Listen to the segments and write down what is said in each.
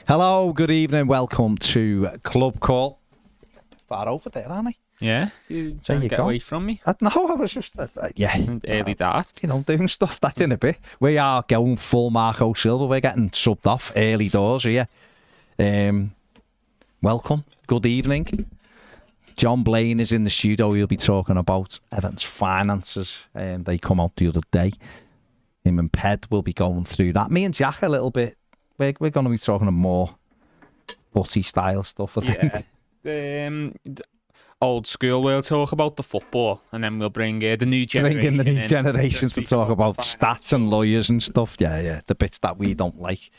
Hello, good evening, welcome to Club Call. Far over there, aren't I? Yeah, you trying to get away from me? No, I was just, Early dart. Doing stuff. That's in a bit. We are going full Marco Silva. We're getting subbed off early doors here. Welcome, good evening. John Blaine is in the studio. He'll be talking about Everton's finances. They come out the other day. Him and Ped will be going through that. Me and Jack a little bit. We're going to be talking more footy style stuff, I think. Yeah. Old school, we'll talk about the football and then we'll bring the new generation. Bring in the new generation to talk about stats and lawyers and stuff. Yeah. The bits that we don't like.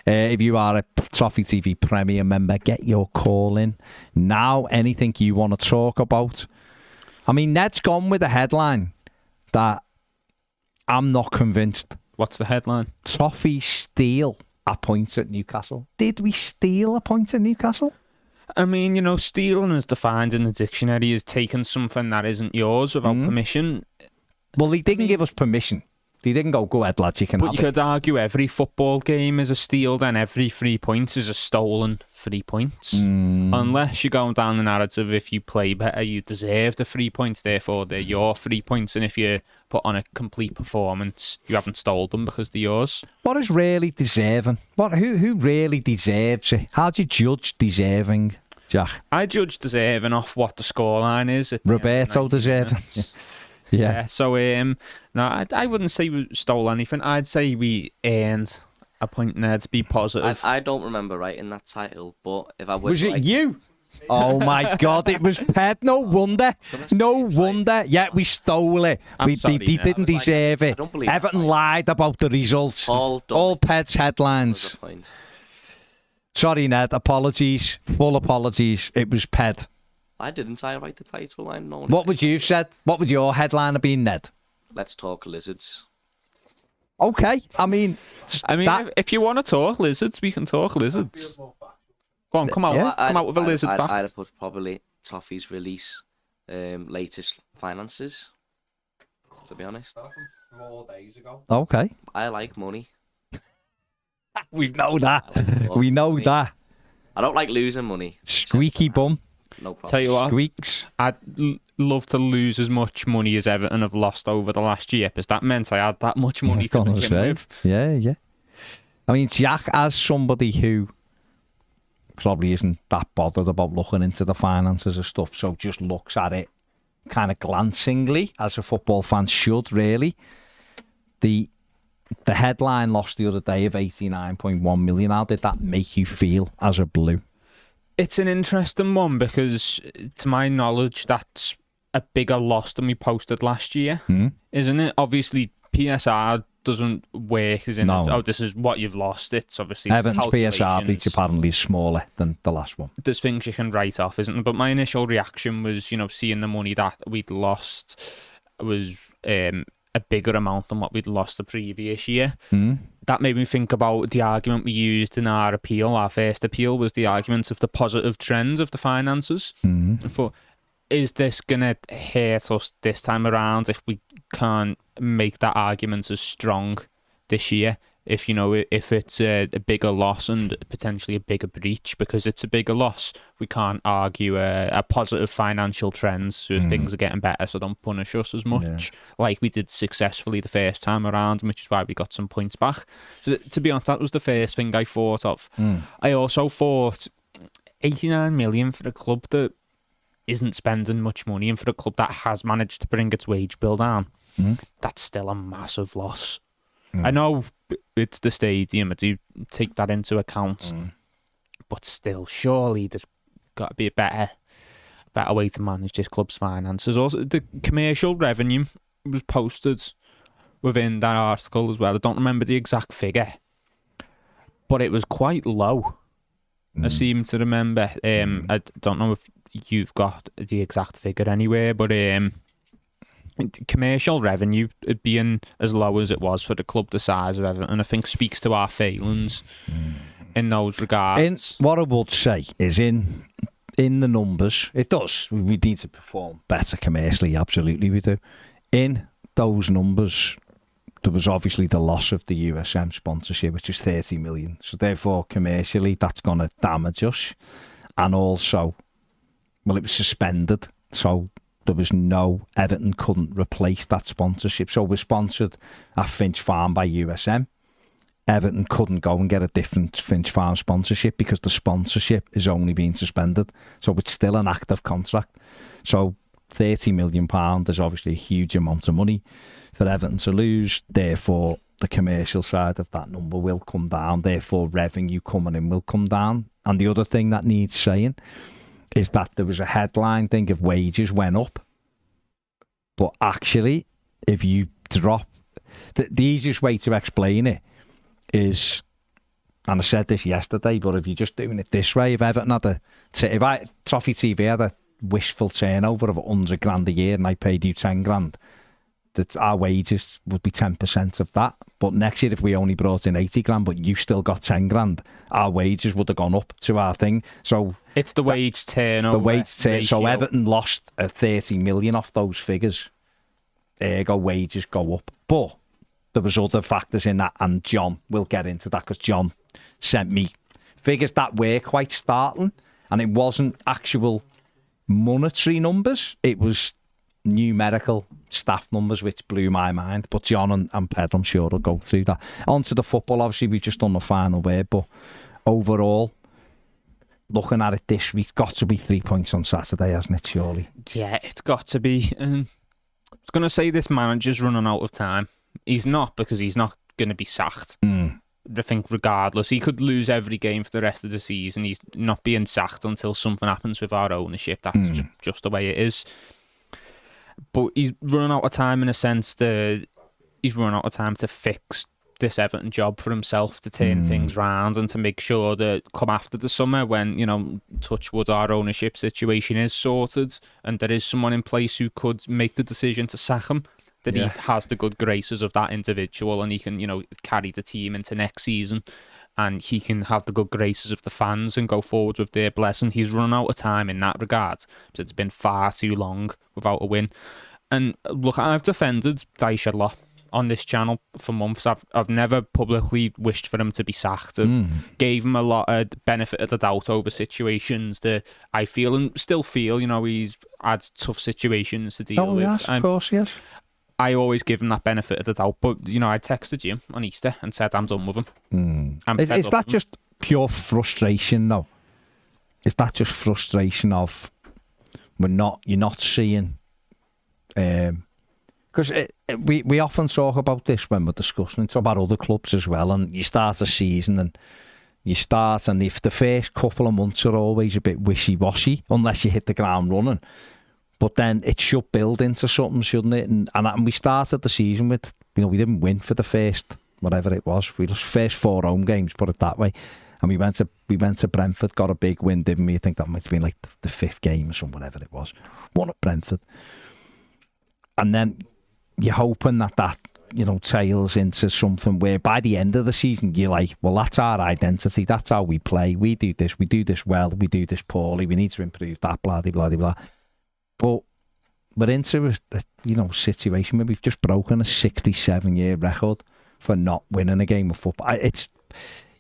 If you are a Toffee TV Premier member, get your call in now. Anything you want to talk about. I mean, Ned's gone with a headline that I'm not convinced. What's the headline? Toffee steal a point at Newcastle. Did we steal a point at Newcastle? I mean, stealing is defined in the dictionary as taking something that isn't yours without permission. Well, he didn't give us permission. He didn't go ahead, lads, you can have it. But you could argue every football game is a steal, then every 3 points is a stolen 3 points. Unless you're going down the narrative, if you play better, you deserve the 3 points, therefore they're your 3 points, and if you put on a complete performance, you haven't stolen them because they're yours. What is really deserving? Who really deserves it? How do you judge deserving, Jack? I judge deserving off what the scoreline is. Roberto deserving. Yeah. So, no, I wouldn't say we stole anything. I'd say we earned a point there to be positive. I don't remember writing that title, but if I was it you? Oh my God, it was Ped. No wonder. Yeah, we stole it. They didn't deserve it. Everton lied about the results. All Ped's headlines. Sorry, Ned. Apologies. Full apologies. It was Ped. I didn't. I write the title. What would you have said? What would your headline have been, Ned? Let's talk lizards. Okay. I mean, if you want to talk lizards, we can talk lizards. Go on, come out with a lizard fact. I'd have put probably Toffees release latest finances, to be honest. That from 4 days ago. Okay. I like money. We know that. We know that. I don't like losing money. Squeaky bum. No problem. Tell you what, Squeaks. I'd love to lose as much money as Everton have lost over the last year, because that meant I had that much money to begin with. Yeah. I mean, Jack, as somebody who probably isn't that bothered about looking into the finances and stuff, so just looks at it kind of glancingly, as a football fan should, really. The headline lost the other day of 89.1 million. How did that make you feel as a Blue? It's an interesting one because, to my knowledge, that's a bigger loss than we posted last year, isn't it? Obviously, PSR doesn't work as in, this is what you've lost. It's obviously Everton's PSR breach apparently is smaller than the last one. There's things you can write off, isn't there? But my initial reaction was, seeing the money that we'd lost was a bigger amount than what we'd lost the previous year. That made me think about the argument we used in our appeal. Our first appeal was the argument of the positive trend of the finances. For, is this going to hurt us this time around if we can't make that argument as strong this year? If it's a bigger loss and potentially a bigger breach because it's a bigger loss, we can't argue a positive financial trend, so things are getting better, so don't punish us as much, like we did successfully the first time around, which is why we got some points back. So to be honest, that was the first thing I thought of. I also thought 89 million for a club that isn't spending much money, and for a club that has managed to bring its wage bill down, that's still a massive loss. I know it's the stadium, I do take that into account, but still, surely there's got to be a better way to manage this club's finances. Also, the commercial revenue was posted within that article as well. I don't remember the exact figure, but it was quite low. I seem to remember. I don't know if you've got the exact figure anywhere, but commercial revenue being as low as it was for the club the size of Everton, I think speaks to our failings in those regards. What I would say is in the numbers, it does. We need to perform better commercially, absolutely we do. In those numbers, there was obviously the loss of the USM sponsorship, which was 30 million. So therefore, commercially, that's going to damage us. And also, well, it was suspended. So there was Everton couldn't replace that sponsorship. So we're sponsored at Finch Farm by USM. Everton couldn't go and get a different Finch Farm sponsorship because the sponsorship is only being suspended. So it's still an active contract. So £30 million is obviously a huge amount of money for Everton to lose. Therefore, the commercial side of that number will come down. Therefore, revenue coming in will come down. And the other thing that needs saying is that there was a headline thing of wages went up. But actually, if you drop... The easiest way to explain it is, and I said this yesterday, but if you're just doing it this way, if Everton had Toffee TV had a wishful turnover of 100 grand a year and I paid you 10 grand, that our wages would be 10% of that. But next year, if we only brought in 80 grand, but you still got 10 grand, our wages would have gone up to our thing. So it's the wage turnover. The wage turnover. So Everton lost 30 million off those figures. Ergo, wages go up. But there was other factors in that, and John will get into that because John sent me figures that were quite startling, and it wasn't actual monetary numbers. It was numerical staff numbers, which blew my mind. But John and Ped, I'm sure, will go through that. On to the football, obviously, we've just done the final word, but overall, looking at it this week, got to be 3 points on Saturday, hasn't it, surely? Yeah, it's got to be. I was going to say this manager's running out of time. He's not, because he's not going to be sacked. I think regardless, he could lose every game for the rest of the season. He's not being sacked until something happens with our ownership. That's just the way it is. But he's running out of time in a sense that he's running out of time to fix this Everton job for himself, to turn things round and to make sure that come after the summer when, touch wood, our ownership situation is sorted and there is someone in place who could make the decision to sack him, that he has the good graces of that individual and he can, carry the team into next season and he can have the good graces of the fans and go forward with their blessing. He's run out of time in that regard. It's been far too long without a win. And look, I've defended Dyche a lot on this channel for months. I've never publicly wished for him to be sacked. I've gave him a lot of benefit of the doubt over situations that I feel and still feel, he's had tough situations to deal with. Yes, of course, yes. I always give him that benefit of the doubt, but I texted you on Easter and said I'm done with him. Is that just pure frustration, though? Is that just frustration of you're not seeing? Because we often talk about this when we're discussing it about other clubs as well, and you start a season and if the first couple of months are always a bit wishy-washy, unless you hit the ground running. But then it should build into something, shouldn't it? And we started the season with, we didn't win for the first, whatever it was. We lost first 4 home games, put it that way. And we went to Brentford, got a big win, didn't we? I think that might have been like the 5th game or something, whatever it was. Won at Brentford. And then you're hoping that tails into something where by the end of the season, you're like, well, that's our identity. That's how we play. We do this well, we do this poorly. We need to improve that, blah, blah, blah, blah. But we're into a situation where we've just broken a 67-year record for not winning a game of football. It's,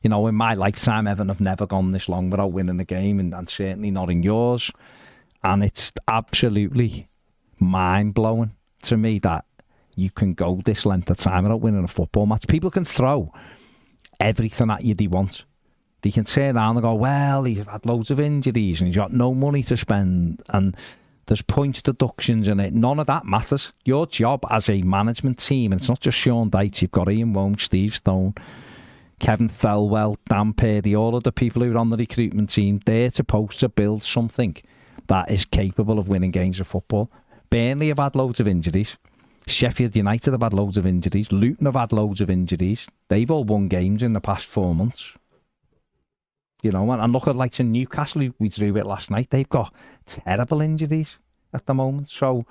in my lifetime, Everton have never gone this long without winning a game, and certainly not in yours. And it's absolutely mind-blowing to me that you can go this length of time without winning a football match. People can throw everything at you they want. They can turn around and go, well, he's had loads of injuries and he's got no money to spend and there's points deductions in it. None of that matters. Your job as a management team, and it's not just Sean Dyche, you've got Ian Wone, Steve Stone, Kevin Thelwell, Dan Purdy, all of the people who are on the recruitment team, they're supposed to build something that is capable of winning games of football. Burnley have had loads of injuries. Sheffield United have had loads of injuries. Luton have had loads of injuries. They've all won games in the past 4 months. And look at like Newcastle, we drew it last night. They've got terrible injuries at the moment. So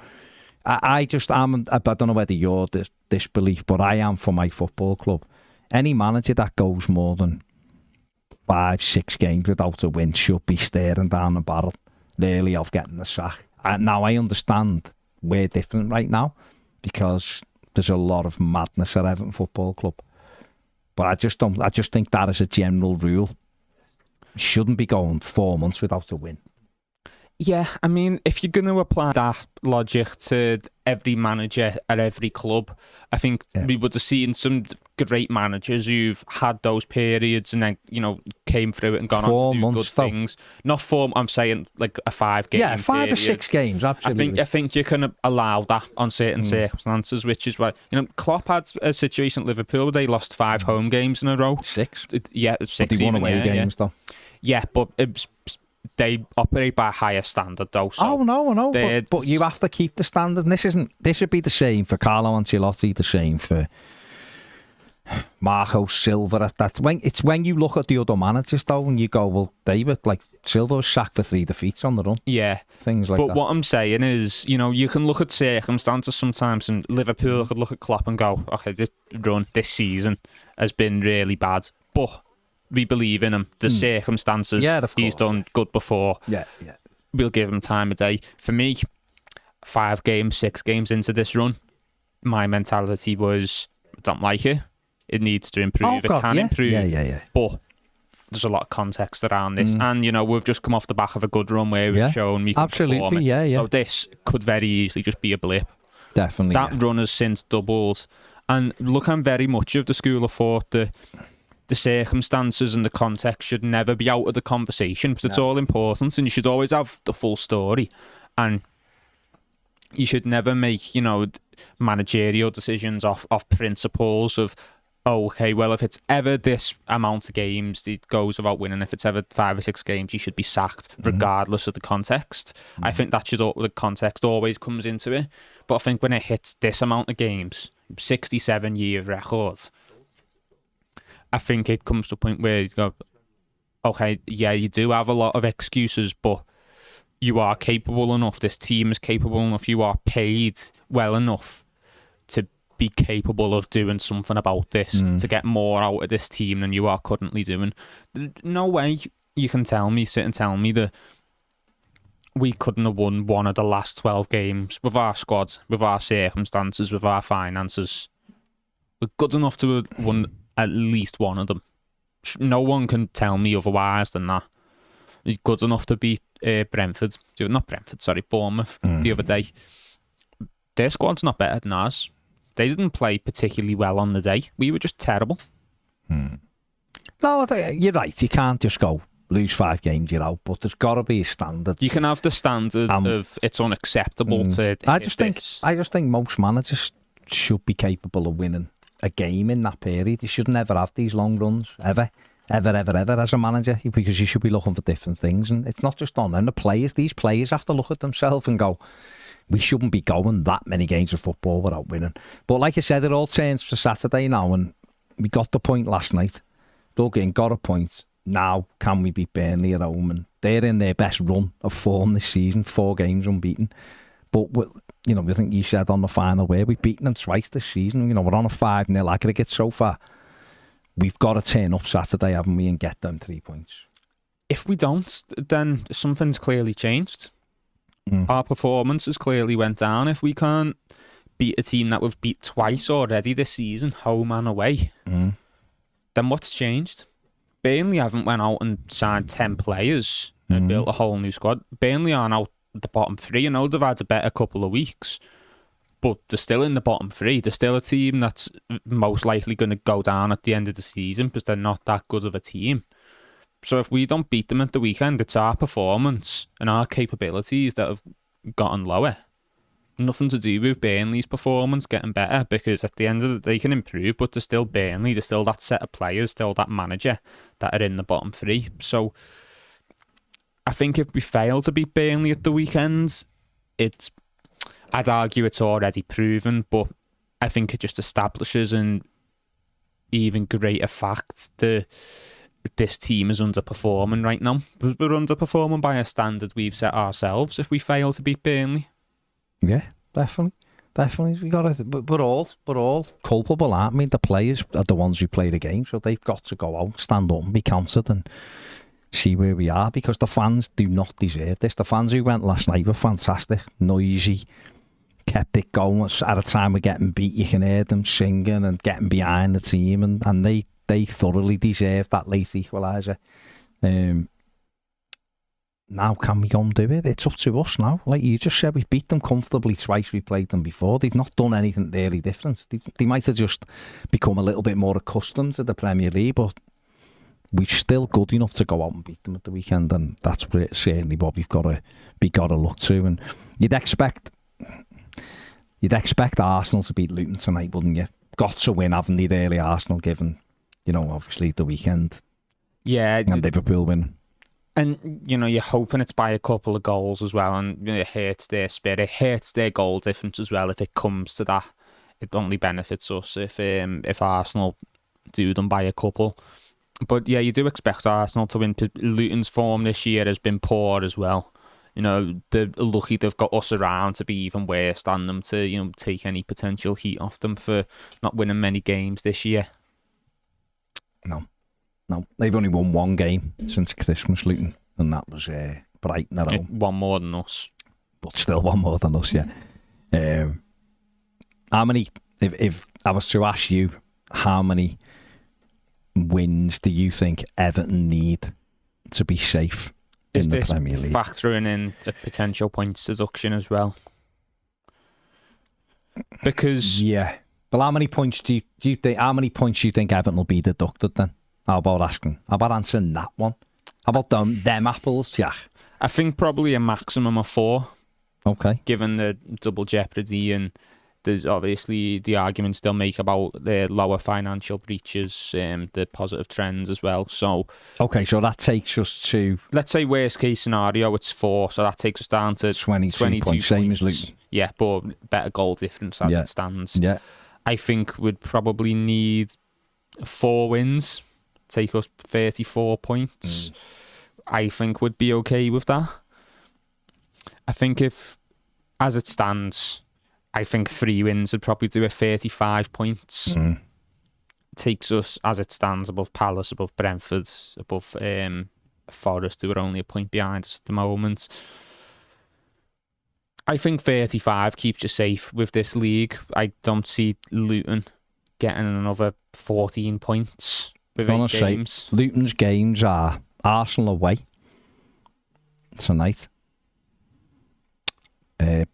I don't know whether you're this belief, but I am for my football club. Any manager that goes more than 5-6 games without a win should be staring down the barrel, really, of getting the sack. Now I understand we're different right now because there's a lot of madness at Everton Football Club. But I just think that as a general rule, shouldn't be going 4 months without a win. Yeah, I mean, if you're going to apply that logic to every manager at every club, I think we would have seen some great managers who've had those periods and then, came through it and gone on to do good things. Not 4, I'm saying like a 5-game Yeah, 5 period. or 6 games, absolutely. I think you can allow that on certain circumstances, which is why, Klopp had a situation at Liverpool where they lost 5 home games in a row. 6? 6 But they won away games, though. Yeah, but they operate by a higher standard, though. So no. But you have to keep the standard. And this would be the same for Carlo Ancelotti, the same for Marco Silva. It's when you look at the other managers, though, and you go, well, David, like Silva was sacked for 3 defeats on the run. Yeah, things like that. But what I'm saying is, you can look at circumstances sometimes, and Liverpool could look at Klopp and go, okay, this season has been really bad, but we believe in him. The circumstances, he's done good before. Yeah. We'll give him time of day. For me, 5 games, 6 games into this run, my mentality was, I don't like it. It needs to improve. It can improve. Yeah. But there's a lot of context around this. And, we've just come off the back of a good run where we've shown we can perform it. Yeah. So this could very easily just be a blip. Definitely. That run has since doubled. And look, I'm very much of the school of thought that the circumstances and the context should never be out of the conversation because it's all important and you should always have the full story. And you should never make, managerial decisions off principles of, okay, well, if it's ever this amount of games, it goes without winning. If it's ever 5 or 6 games, you should be sacked regardless of the context. I think the context always comes into it. But I think when it hits this amount of games, 67-year records, I think it comes to a point where you go, okay, yeah, you do have a lot of excuses, but you are capable enough. This team is capable enough. You are paid well enough to be capable of doing something about this, to get more out of this team than you are currently doing. No way you can sit and tell me that we couldn't have won one of the last 12 games with our squad, with our circumstances, with our finances. We're good enough to have won at least one of them. No one can tell me otherwise than that. We're good enough to beat Bournemouth the other day. Their squad's not better than ours. They didn't play particularly well on the day. We were just terrible. No, you're right. You can't just go lose 5 games, you're out. But there's got to be a standard. You can have the standard of it's unacceptable to. I just think most managers should be capable of winning a game in that period. You should never have these long runs ever as a manager, because you should be looking for different things, and it's not just on them. These players have to look at themselves and go, we shouldn't be going that many games of football without winning. But like I said, it all turns for Saturday now, and we got the point last night. Dug in, got a point. Now can we beat Burnley at home? And they're in their best run of form this season, 4 games unbeaten. But I think you said on the final where we've beaten them twice this season. We're on a 5-0 aggregate so far. We've got to turn up Saturday, haven't we, and get them 3 points. If we don't, then something's clearly changed. Our performance has clearly went down. If we can't beat a team that we've beat twice already this season, home and away, then what's changed? Burnley haven't went out and signed 10 players and built a whole new squad. Burnley are now the bottom 3. I know they've had a better couple of weeks, but they're still in the bottom 3. They're still a team that's most likely going to go down at the end of the season because they're not that good of a team. So if we don't beat them at the weekend, it's our performance and our capabilities that have gotten lower. Nothing to do with Burnley's performance getting better, because at the end of the day they can improve, but they're still Burnley. There's still that set of players, still that manager that are in the bottom 3. So I think if we fail to beat Burnley at the weekend, I'd argue it's already proven, but I think it just establishes an even greater fact that this team is underperforming right now. We're underperforming by a standard we've set ourselves if we fail to beat Burnley. Yeah, definitely. We got to. We're all culpable, aren't we? The players are the ones who play the game, so they've got to go out, stand up, and be counted, and see where we are. Because the fans do not deserve this. The fans who went last night were fantastic, noisy, kept it going. At a time we're getting beat, you can hear them singing and getting behind the team, and they thoroughly deserve that late equaliser. Now can we go and do it? It's up to us now. Like you just said, we've beat them comfortably twice. We played them before. They've not done anything really different. They might have just become a little bit more accustomed to the Premier League, but we're still good enough to go out and beat them at the weekend, and that's certainly what we've got to look to. And you'd expect Arsenal to beat Luton tonight, wouldn't you? Got to win, haven't they? Really, Arsenal, given obviously the weekend. Yeah, and Liverpool win. And, you're hoping it's by a couple of goals as well, and it hurts their spirit, it hurts their goal difference as well if it comes to that. It only benefits us if Arsenal do them by a couple. But yeah, you do expect Arsenal to win. Luton's form this year has been poor as well. They're lucky they've got us around to be even worse than them to, take any potential heat off them for not winning many games this year. No, they've only won one game since Christmas, Luton, and that was Brighton at home. One more than us. But still one more than us, yeah. How many, if I was to ask you, how many wins do you think Everton need to be safe in the Premier League? Factoring in a potential points deduction as well? Because... Yeah. Well, how many points do you think Everton will be deducted then? How about answering that one? How about them apples, Jack? I think probably a maximum of 4. Okay. Given the double jeopardy, and there's obviously the arguments they'll make about the lower financial breaches, the positive trends as well. So okay, so that takes us to, let's say worst case scenario, it's 4, so that takes us down to 22 points. Same as Luton. Yeah, but better goal difference as it stands. Yeah. I think we'd probably need 4 wins. Take us 34 points. I think would be okay with that. I think if, as it stands, I think 3 wins would probably do it 35 points. Takes us, as it stands, above Palace, above Brentford, above Forest, who are only a point behind us at the moment. I think 35 keeps you safe with this league. I don't see Luton getting another 14 points. Luton's games are Arsenal away tonight,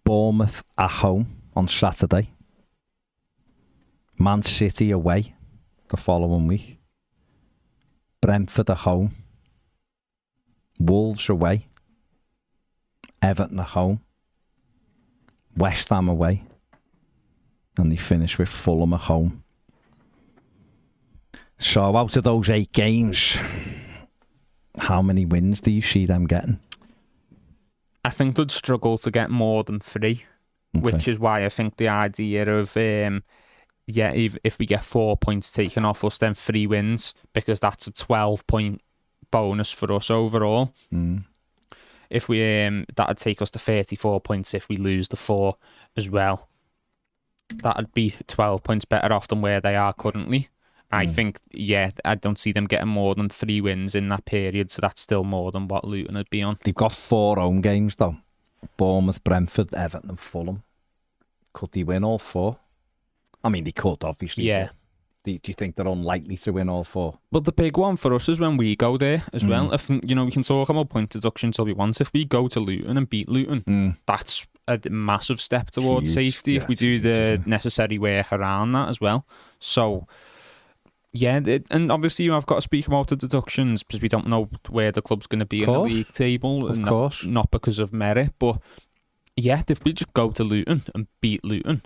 Bournemouth at home on Saturday, Man City away the following week, Brentford at home, Wolves away, Everton at home, West Ham away, and they finish with Fulham at home. So out of those 8 games, how many wins do you see them getting? I think they'd struggle to get more than 3, which is why I think the idea of, if we get 4 points taken off us, then 3 wins, because that's a 12-point bonus for us overall. If we, that'd take us to 34 points if we lose the 4 as well. That'd be 12 points better off than where they are currently. I think, I don't see them getting more than 3 wins in that period, so that's still more than what Luton would be on. They've got 4 home games, though. Bournemouth, Brentford, Everton and Fulham. Could they win all 4? I mean, they could, obviously. Yeah. Do you think they're unlikely to win all 4? But the big one for us is when we go there as well. If we can talk about point deduction till we want. If we go to Luton and beat Luton, that's a massive step towards safety if we do the necessary work around that as well. So... yeah, and obviously I've got to speak about the deductions because we don't know where the club's going to be in the league table. Of course. Not because of merit, but if we just go to Luton and beat Luton.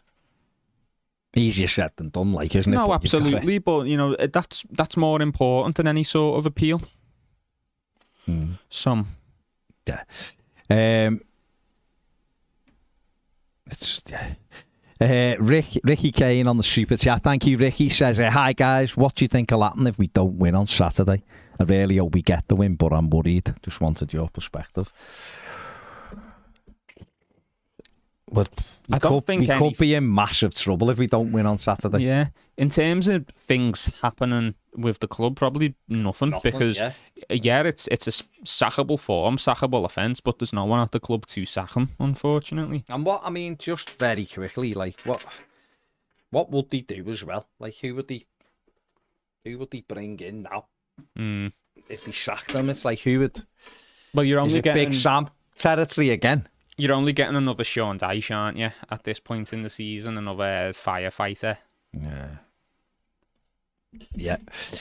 Easier said than done, isn't it? No, absolutely, but that's more important than any sort of appeal. Some. Yeah. Ricky Kane on the super chat. Thank you, Ricky. Says, hi guys, what do you think will happen if we don't win on Saturday? I really hope we get the win, but I'm worried. Just wanted your perspective. But I don't think we could be in massive trouble if we don't win on Saturday. Yeah, in terms of things happening with the club, probably nothing because it's a sackable form, sackable offence, but there's no one at the club to sack him, unfortunately. And just very quickly, like what would they do as well? Like who would they bring in now? If they sacked them, it's like who would? Well, you're only getting Big Sam territory again. You're only getting another Sean Dyche, aren't you? At this point in the season, another firefighter. Yeah.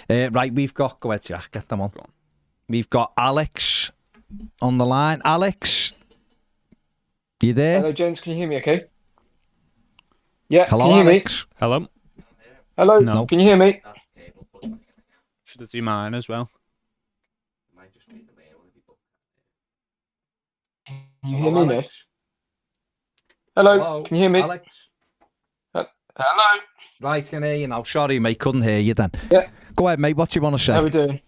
Right, we've got... Go ahead, Jack. Get them on. Go on. We've got Alex on the line. Alex, you there? Hello, gents. Can you hear me okay? Yeah, Hello, can you hear Alex. me? Hello? Hello, No. Can you hear me? Should have do mine as well. Can you hear me, Nick? Hello, can you hear me? Alex? Hello. Right, can hear you now. Sorry, mate, couldn't hear you then. Yeah. Go ahead, mate. What do you want to say? How we doing?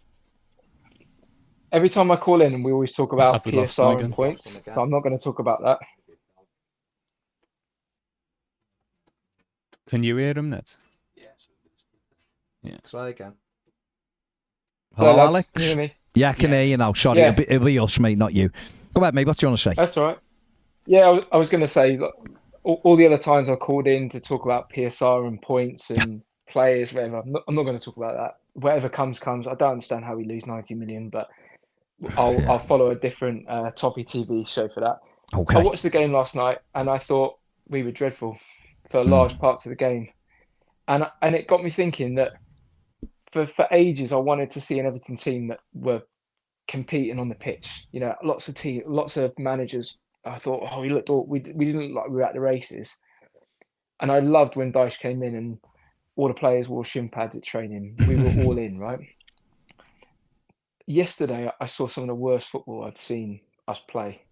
Every time I call in, we always talk about Have we lost PSR them and points, so I'm not going to talk about that. Can you hear him, Ned? Yeah. Try again. Hello, Hello, lads. Alex? Can you hear me? Yeah, I can hear you now. Sorry, Yeah. it'll be us, mate, not you. Go ahead, mate. What do you want to say? That's all right. Yeah, I was going to say, look, all the other times I called in to talk about PSR and points and players, whatever, I'm not going to talk about that. Whatever comes. I don't understand how we lose 90 million, but I'll follow a different Toffee TV show for that. Okay. I watched the game last night and I thought we were dreadful for large parts of the game. And it got me thinking that for ages I wanted to see an Everton team that were competing on the pitch. You know, lots of managers. I thought, we didn't look like we were at the races. And I loved when Dyche came in and all the players wore shin pads at training. We were all in, right? Yesterday, I saw some of the worst football I've seen us play.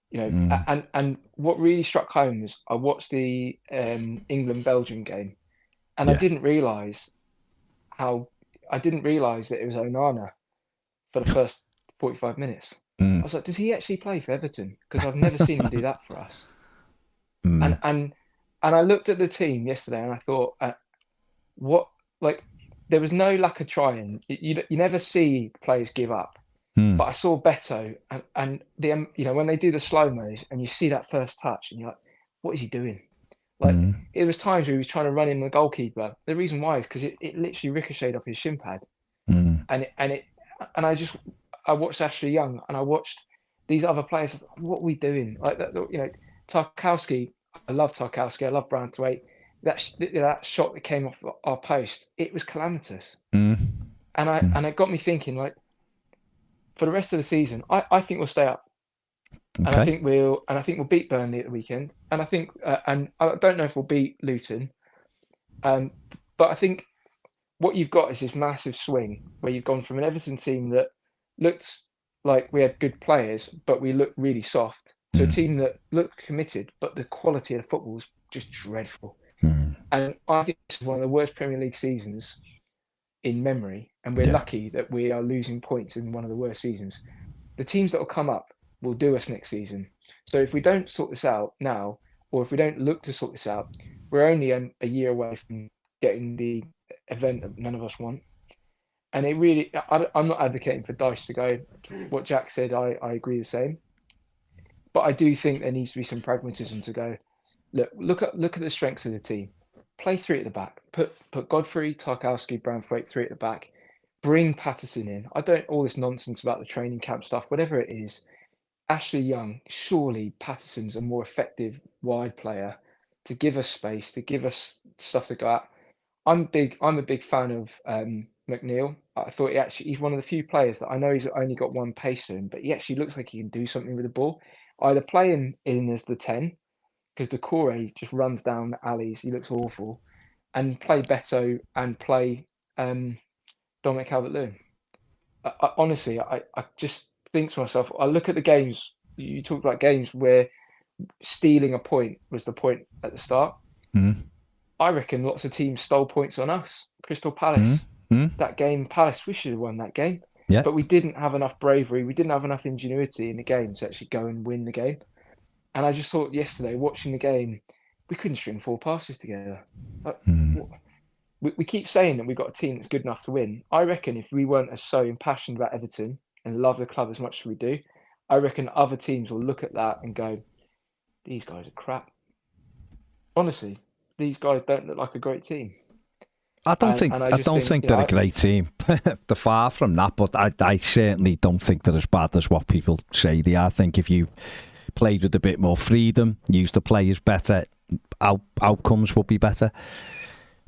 You know, and what really struck home is I watched the England-Belgium game, and I didn't realise that it was Onana for the first 45 minutes. I was like, does he actually play for Everton? Because I've never seen him do that for us. And I looked at the team yesterday and I thought, there was no lack of trying. You never see players give up. But I saw Beto and the when they do the slow-mos and you see that first touch and you're like, what is he doing? Like it was times where he was trying to run in the goalkeeper. The reason why is because it literally ricocheted off his shin pad. I watched Ashley Young and I watched these other players. What are we doing? Like that, Tarkowski. I love Tarkowski. I love Branthwaite. That shot that came off our post, it was calamitous. And it got me thinking, like, for the rest of the season, I think we'll stay up. Okay. And I think we'll beat Burnley at the weekend. And I think and I don't know if we'll beat Luton. But I think what you've got is this massive swing where you've gone from an Everton team that looked like we had good players, but we looked really soft, to a team that looked committed, but the quality of the football was just dreadful. And I think this is one of the worst Premier League seasons in memory, and we're lucky that we are losing points in one of the worst seasons. The teams that will come up will do us next season. So if we don't sort this out now, or if we don't look to sort this out, we're only a year away from getting the event that none of us want. And it really, I'm not advocating for Dyche to go. What Jack said, I agree the same. But I do think there needs to be some pragmatism to go, look at the strengths of the team. Play three at the back. Put Godfrey, Tarkowski, Branthwaite three at the back. Bring Patterson in. I don't all this nonsense about the training camp stuff, whatever it is. Ashley Young, surely Patterson's a more effective wide player to give us space, to give us stuff to go at. I'm a big fan of McNeil. I thought he's one of the few players that I know he's only got one pace to him, but he actually looks like he can do something with the ball. Either play him in as the 10, because Decore just runs down the alleys, he looks awful, and play Beto and play Dominic Calvert-Lewin. Honestly, I just think to myself, I look at the games, you talked about games where stealing a point was the point at the start. I reckon lots of teams stole points on us. Crystal Palace, that game, Palace, we should have won that game. But we didn't have enough bravery. We didn't have enough ingenuity in the game to actually go and win the game. And I just thought yesterday, watching the game, we couldn't string 4 passes together. Like, we keep saying that we've got a team that's good enough to win. I reckon if we weren't as so impassioned about Everton and love the club as much as we do, I reckon other teams will look at that and go, these guys are crap. Honestly, these guys don't look like a great team. I don't think they're a great team. They're far from that, but I certainly don't think they're as bad as what people say they are. I think if you played with a bit more freedom, used the players better, outcomes would be better.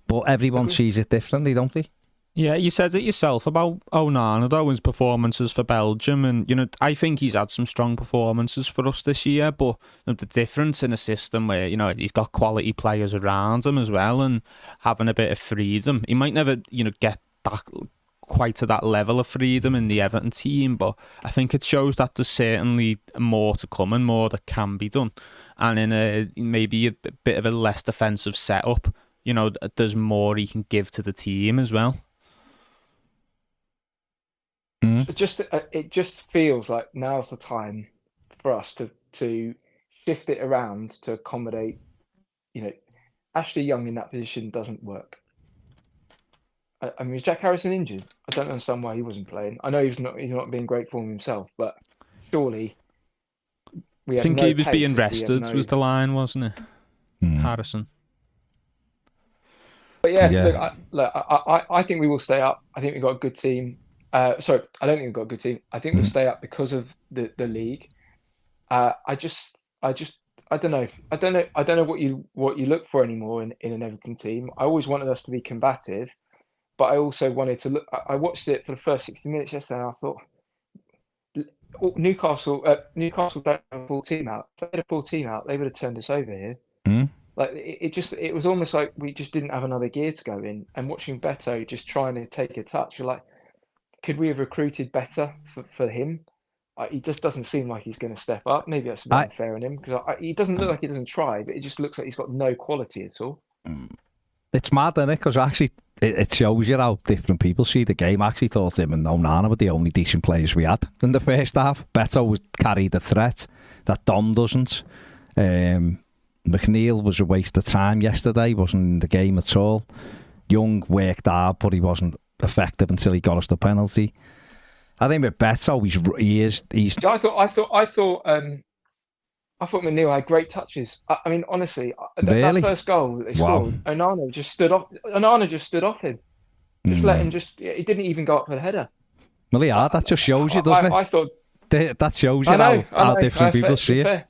But everyone sees it differently, don't they? Yeah, you said it yourself about Onana, though, his performances for Belgium. And, you know, I think he's had some strong performances for us this year. But the difference in a system where, you know, he's got quality players around him as well and having a bit of freedom. He might never, you know, get that quite to that level of freedom in the Everton team. But I think it shows that there's certainly more to come and more that can be done. And in maybe a bit of a less defensive setup, you know, there's more he can give to the team as well. It just feels like now's the time for us to shift it around to accommodate. You know, Ashley Young in that position doesn't work. I mean, is Jack Harrison injured? I don't understand why he wasn't playing. I know he's not being great form himself, but surely I think he was being rested. Was the line, wasn't it? Harrison. But yeah. I think we will stay up. I think we've got a good team. Sorry, I don't think we've got a good team. I think we'll stay up because of the league. I don't know. I don't know what you look for anymore in an Everton team. I always wanted us to be combative, but I also wanted to look. I watched it for the first 60 minutes yesterday, and I thought Newcastle don't have a full team out. If they had a full team out, they would have turned us over here. Like it was almost like we just didn't have another gear to go in. And watching Beto just trying to take a touch, you're like, could we have recruited better for him? He just doesn't seem like he's going to step up. Maybe that's a bit unfair on him because he doesn't look like he doesn't try, but it just looks like he's got no quality at all. It's mad, isn't it? Because actually it shows you how different people see the game. I actually thought him and Onana were the only decent players we had in the first half. Beto carried the threat that Dom doesn't. McNeil was a waste of time yesterday, wasn't in the game at all. Young worked hard, but he wasn't effective until he got us the penalty. I think with Beto, he's. I thought McNeil had great touches. I mean, honestly, that first goal that they scored, Onana just stood off him. Just let him. He didn't even go up for the header. Well, yeah, that just shows you, doesn't it? I thought that shows you how different people see it.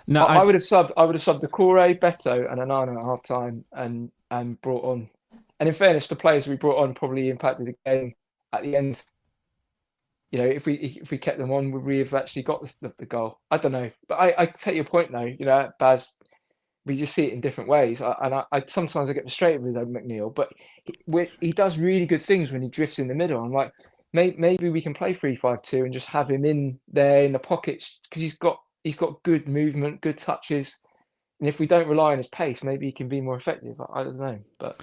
No, I would have subbed Decore, Beto, and Onana at half time, and brought on. And in fairness, the players we brought on probably impacted the game at the end. You know, if we kept them on, would we have actually got the goal? I don't know, but I take your point though. You know, Baz, we just see it in different ways. I sometimes I get frustrated with McNeil, but he does really good things when he drifts in the middle. I'm like, maybe we can play 3-5-2 and just have him in there in the pockets because he's got good movement, good touches, and if we don't rely on his pace, maybe he can be more effective. I don't know, but.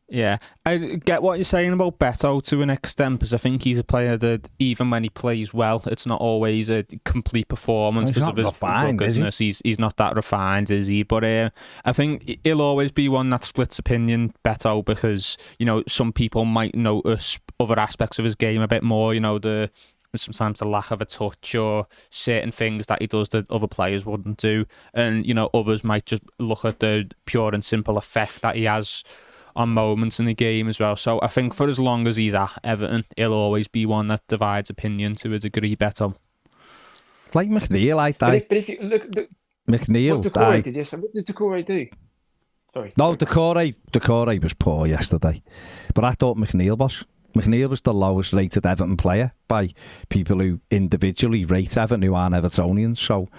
Yeah, I get what you're saying about Beto to an extent, because I think he's a player that even when he plays well, it's not always a complete performance because of his ruggedness. He's not that refined, is he? But I think he'll always be one that splits opinion, Beto, because, you know, some people might notice other aspects of his game a bit more, you know, sometimes the lack of a touch or certain things that he does that other players wouldn't do. And, you know, others might just look at the pure and simple effect that he has on moments in the game as well. So I think for as long as he's at Everton, he'll always be one that divides opinion to a degree, Beto. Like McNeil, But if you look McNeil, what did Decore do? Sorry. No, Decore was poor yesterday. But I thought McNeil was the lowest rated Everton player by people who individually rate Everton who aren't Evertonians. So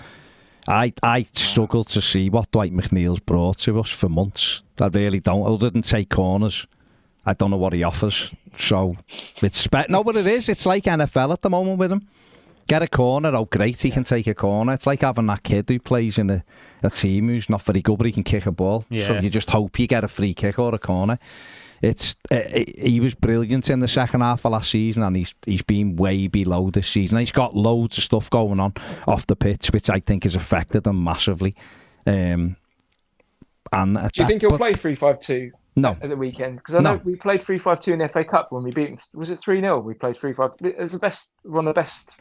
I struggle to see what Dwight McNeil's brought to us for months. I really don't. Other than take corners, I don't know what he offers. So it's but it is. It's like NFL at the moment with him. Get a corner, oh great, he can take a corner. It's like having that kid who plays in a team who's not very good, but he can kick a ball. Yeah. So you just hope you get a free kick or a corner. He was brilliant in the second half of last season, and he's been way below this season. He's got loads of stuff going on off the pitch, which I think has affected him massively. And do you think he'll play 3-5-2? No. At the weekend, because I know we played 3-5-2 in the FA Cup when we beat them. Was it 3-0? We played 3-5. It was one of the best.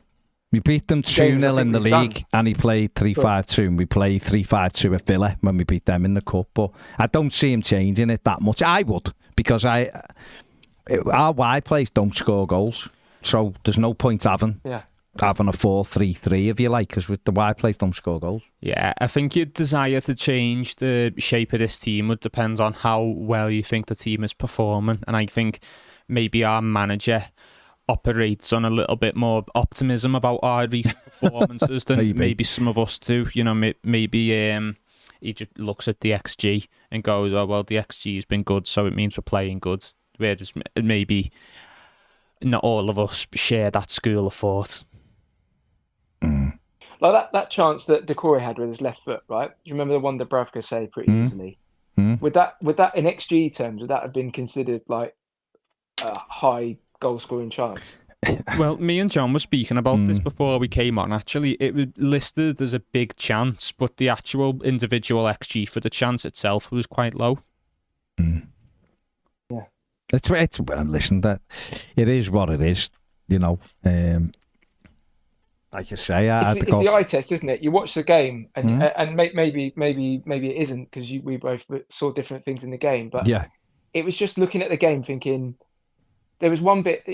We beat them 2-0 in the league, and he played 3-5-2, and we played 3-5-2 at Villa when we beat them in the cup. But I don't see him changing it that much. I would, because our wide players don't score goals, so there's no point having a 4-3-3 if you like, because with the wide players don't score goals. Yeah, I think your desire to change the shape of this team would depend on how well you think the team is performing, and I think maybe our manager operates on a little bit more optimism about our recent performances than maybe some of us do. You know, maybe he just looks at the XG and goes, "Oh well, the XG has been good, so it means we're playing good." Whereas maybe not all of us share that school of thought. Like that chance that Decore had with his left foot, right? Do you remember the one that Bravka saved pretty easily? Would that in XG terms, would that have been considered like a high goal scoring chance? Well, me and John were speaking about this before we came on. Actually, it was listed as a big chance, but the actual individual XG for the chance itself was quite low. Yeah, it's listen, that it is what it is, you know. Like you say, it's the eye test, isn't it? You watch the game, and maybe it isn't, because we both saw different things in the game. But it was just looking at the game, thinking there was one bit.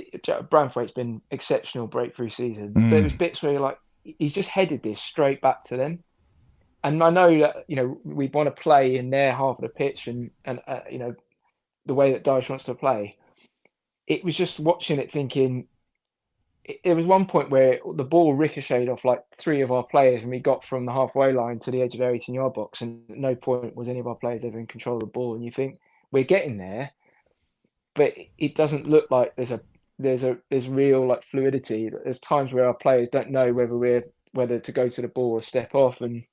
Branthwaite's been exceptional breakthrough season. But there was bits where you're like, he's just headed this straight back to them. And I know that we want to play in their half of the pitch, and the way that Dyche wants to play. It was just watching it, thinking. There was one point where the ball ricocheted off like three of our players, and we got from the halfway line to the edge of their 18-yard box, and at no point was any of our players ever in control of the ball. And you think we're getting there, but it doesn't look like there's real like fluidity. There's times where our players don't know whether to go to the ball or step off, and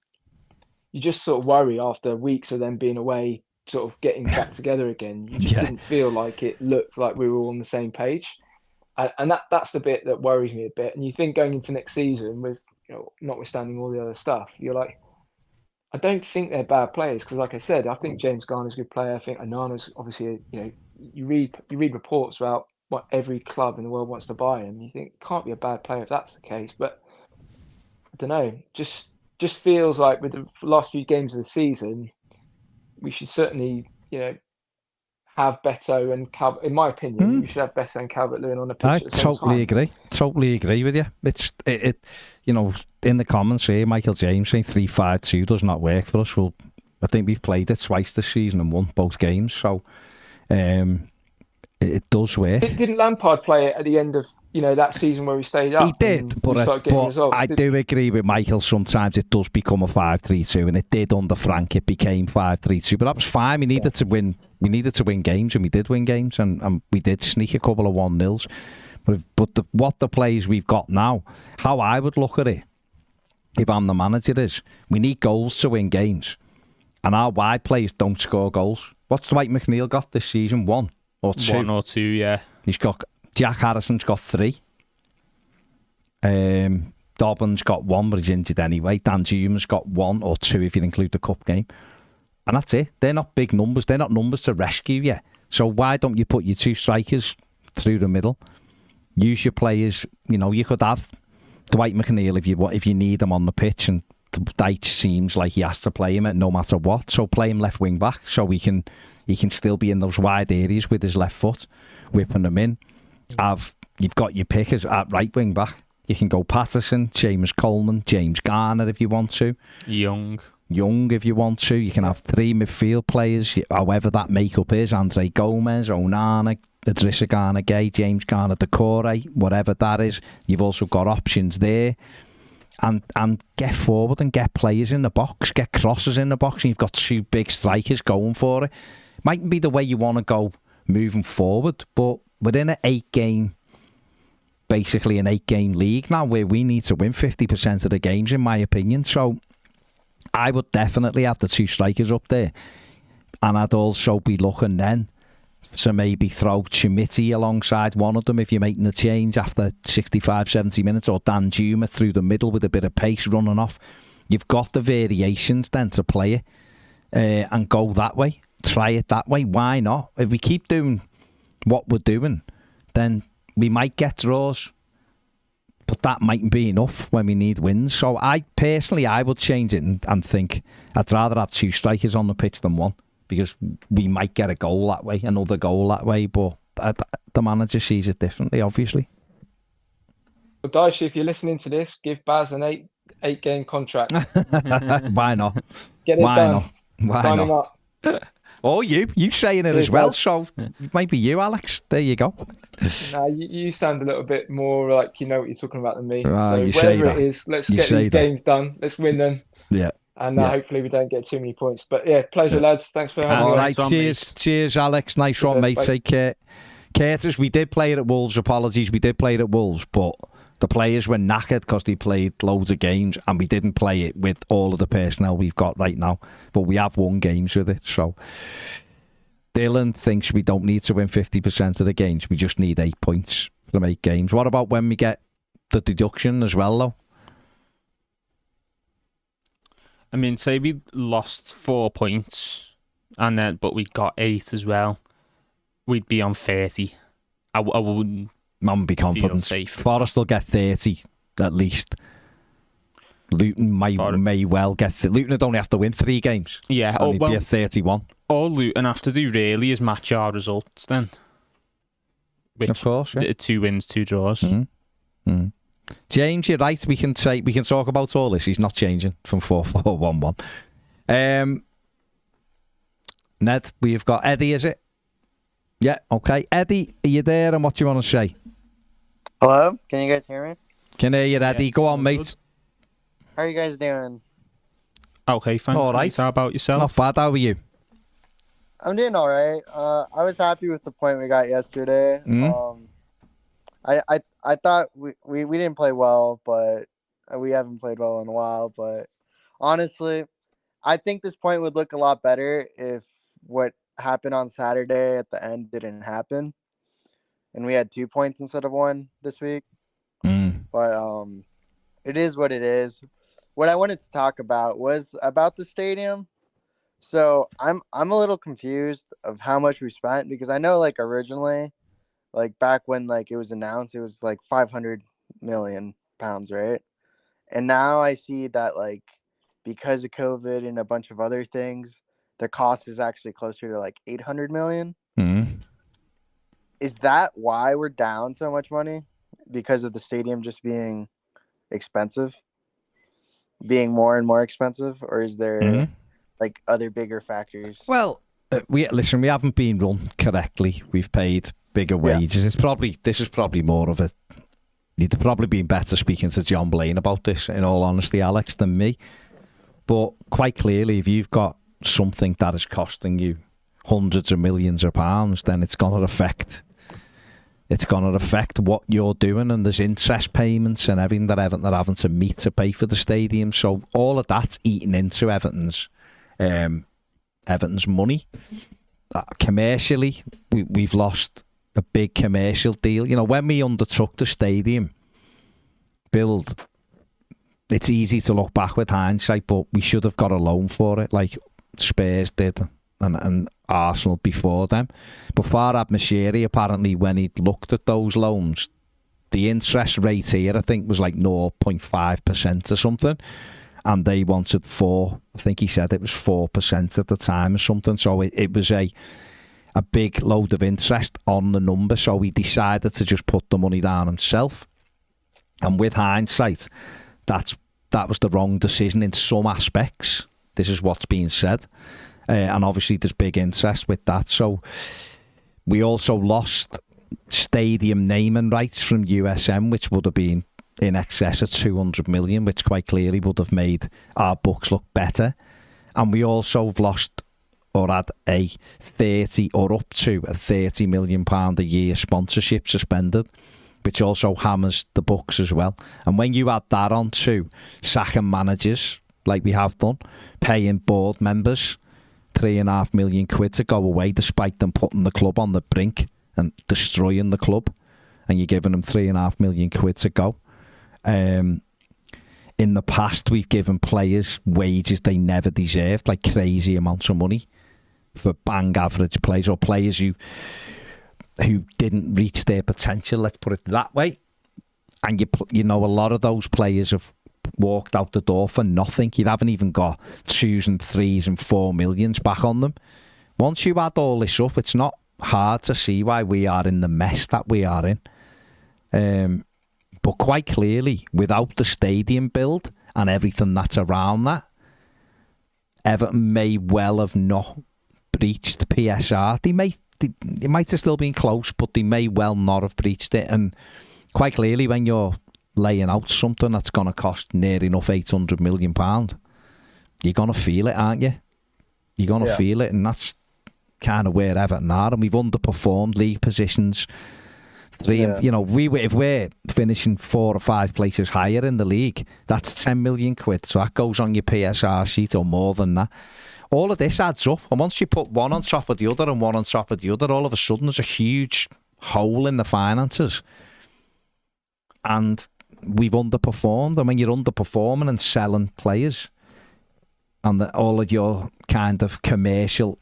you just sort of worry after weeks of them being away, sort of getting back together again. You just didn't feel like it looked like we were all on the same page. And that's the bit that worries me a bit. And you think going into next season, with notwithstanding all the other stuff, you're like, I don't think they're bad players, because, like I said, I think James Garner's a good player. I think Onana's obviously, you read reports about what every club in the world wants to buy him. You think can't be a bad player if that's the case. But I don't know, just feels like with the last few games of the season, we should certainly, have Beto and Calvert. In my opinion, you should have Beto and Calvert-Lewin on the pitch at the same time. Totally agree with you. It's in the comments here, Michael James saying 3-5-2 does not work for us. Well, I think we've played it twice this season and won both games, so it does work. Didn't Lampard play it at the end of that season where we stayed up? He did, but I do agree with Michael. Sometimes it does become a 5-3-2, and it did under Frank. It became 5-3-2, but that was fine. We needed to win. We needed to win games, and we did win games, and we did sneak a couple of 1-0s. But what the players we've got now, how I would look at it, if I'm the manager, is we need goals to win games, and our wide players don't score goals. What's Dwight McNeil got this season? 1 or 2? 1 or 2, yeah. He's got Jack Harrison's got 3. Dobbin's got 1, but he's injured anyway. Dan Hume's got 1 or 2 if you include the cup game. And that's it. They're not big numbers. They're not numbers to rescue you. So why don't you put your 2 strikers through the middle? Use your players. You could have Dwight McNeil if you need him on the pitch, and Dyche seems like he has to play him at no matter what. So play him left wing back, so he can still be in those wide areas with his left foot, whipping them in. You've got your pickers at right wing back. You can go Patterson, James Coleman, James Garner if you want to. Young if you want to. You can have 3 midfield players, however that makeup is. Andre Gomez, Onana, Idrissa Gana Gay, James Garner Decore, whatever that is. You've also got options there. And get forward and get players in the box, get crosses in the box, and you've got 2 big strikers going for it. Mightn't be the way you want to go moving forward, but within an 8-game league now, where we need to win 50% of the games, in my opinion. So I would definitely have the 2 strikers up there, and I'd also be looking then to maybe throw Chimiti alongside one of them if you're making a change after 65, 70 minutes, or Dan Juma through the middle with a bit of pace running off. You've got the variations then to play it and go that way. Try it that way. Why not? If we keep doing what we're doing, then we might get draws. But that mightn't be enough when we need wins. So I would change it and think I'd rather have 2 strikers on the pitch than 1, because we might get a goal that way, another goal that way. But the manager sees it differently, obviously. Well, Daishi, if you're listening to this, give Baz an 8-game contract. Why not? Get it Why done. not? Why Sign not? him up. Or you saying it as well. So maybe you, Alex. There you go. No, you sound a little bit more like you know what you're talking about than me. Ah, you so say whatever that. it is, let's You get say these that. games done. Let's win them. Yeah. And Yeah. hopefully we don't get too many points. But yeah, pleasure, lads. Thanks for having All me. right. one, Cheers, Alex. Nice one, mate. Bye. Take care. Curtis, we did play it at Wolves. Apologies. We did play it at Wolves, but the players were knackered because they played loads of games, and we didn't play it with all of the personnel we've got right now. But we have won games with it. So Dylan thinks we don't need to win 50% of the games. We just need 8 points from 8 games. What about when we get the deduction as well, though? I mean, say we lost 4 points, but we got 8 as well. We'd be on 30. I wouldn't. Man, be confident. safe. Forest will get 30 at least. Luton may well get. Luton would only have to win 3 games. Yeah, and he'd be at 31. All Luton have to do really is match our results then. Which, Of course, yeah. 2 wins, 2 draws. Mm. James, you're right. We can talk about all this. He's not changing from 4-4-1-1. Ned, we've got Eddie, is it? Yeah, okay. Eddie, are you there? And what do you want to say? Hello? Can you guys hear me? Can hear you, Eddie. Yeah, Go on, all mate. good. How are you guys doing? Okay, thanks. All right. Mate. How about yourself? Not bad. How are you? I'm doing all right. I was happy with the point we got yesterday. I thought we didn't play well, but we haven't played well in a while. But honestly, I think this point would look a lot better if what happened on Saturday at the end didn't happen, and we had 2 points instead of 1 this week. But it is what it is. What I wanted to talk about was about the stadium. So I'm a little confused of how much we spent, because I know like originally, like back when like it was announced, it was like 500 million pounds, right? And now I see that like because of COVID and a bunch of other things, the cost is actually closer to like 800 million. Is that why we're down so much money? Because of the stadium just being expensive, being more and more expensive, or is there like other bigger factors? Well, we haven't been run correctly. We've paid bigger wages. This is probably more of a. You'd have probably been better speaking to John Blaine about this, in all honesty, Alex, than me. But quite clearly, if you've got something that is costing you hundreds of millions of pounds, then it's going to affect. It's going to affect what you're doing, and there's interest payments and everything that Everton are having to meet to pay for the stadium. So all of that's eating into Everton's money. Commercially, we've lost a big commercial deal. You know, when we undertook the stadium build, it's easy to look back with hindsight, but we should have got a loan for it, like Spurs did and Arsenal before them. But Farhad Moshiri, apparently, when he looked at those loans, the interest rate here, I think, was like 0.5% or something. And they wanted 4%. I think he said it was 4% at the time or something. So it was a big load of interest on the number. So he decided to just put the money down himself. And with hindsight, that was the wrong decision in some aspects. This is what's being said. And obviously there's big interest with that. So we also lost stadium naming rights from USM, which would have been in excess of 200 million, which quite clearly would have made our books look better. And we also have lost or had a 30 or up to a 30 million pound a year sponsorship suspended, which also hammers the books as well. And when you add that on to sacking managers, like we have done, paying board members £3.5 million to go away, despite them putting the club on the brink and destroying the club, and you're giving them £3.5 million to go. In the past, we've given players wages they never deserved, like crazy amounts of money for bang average players, or players who didn't reach their potential, let's put it that way. And you know, a lot of those players have walked out the door for nothing. You haven't even got 2s and 3s and 4 millions back on them. Once you add all this up, it's not hard to see why we are in the mess that we are in. But quite clearly, without the stadium build and everything that's around that, Everton may well have not breached PSR. They might have still been close, but they may well not have breached it. And quite clearly, when you're laying out something that's going to cost near enough £800 million, you're going to feel it, aren't you? You're going to feel it, and that's kind of where Everton are. And we've underperformed league positions. You know, if we're finishing 4 or 5 places higher in the league, that's £10 million. So that goes on your PSR sheet, or more than that. All of this adds up, and once you put one on top of the other and one on top of the other, all of a sudden there's a huge hole in the finances, and we've underperformed. And when you're underperforming and selling players, and all of your kind of commercial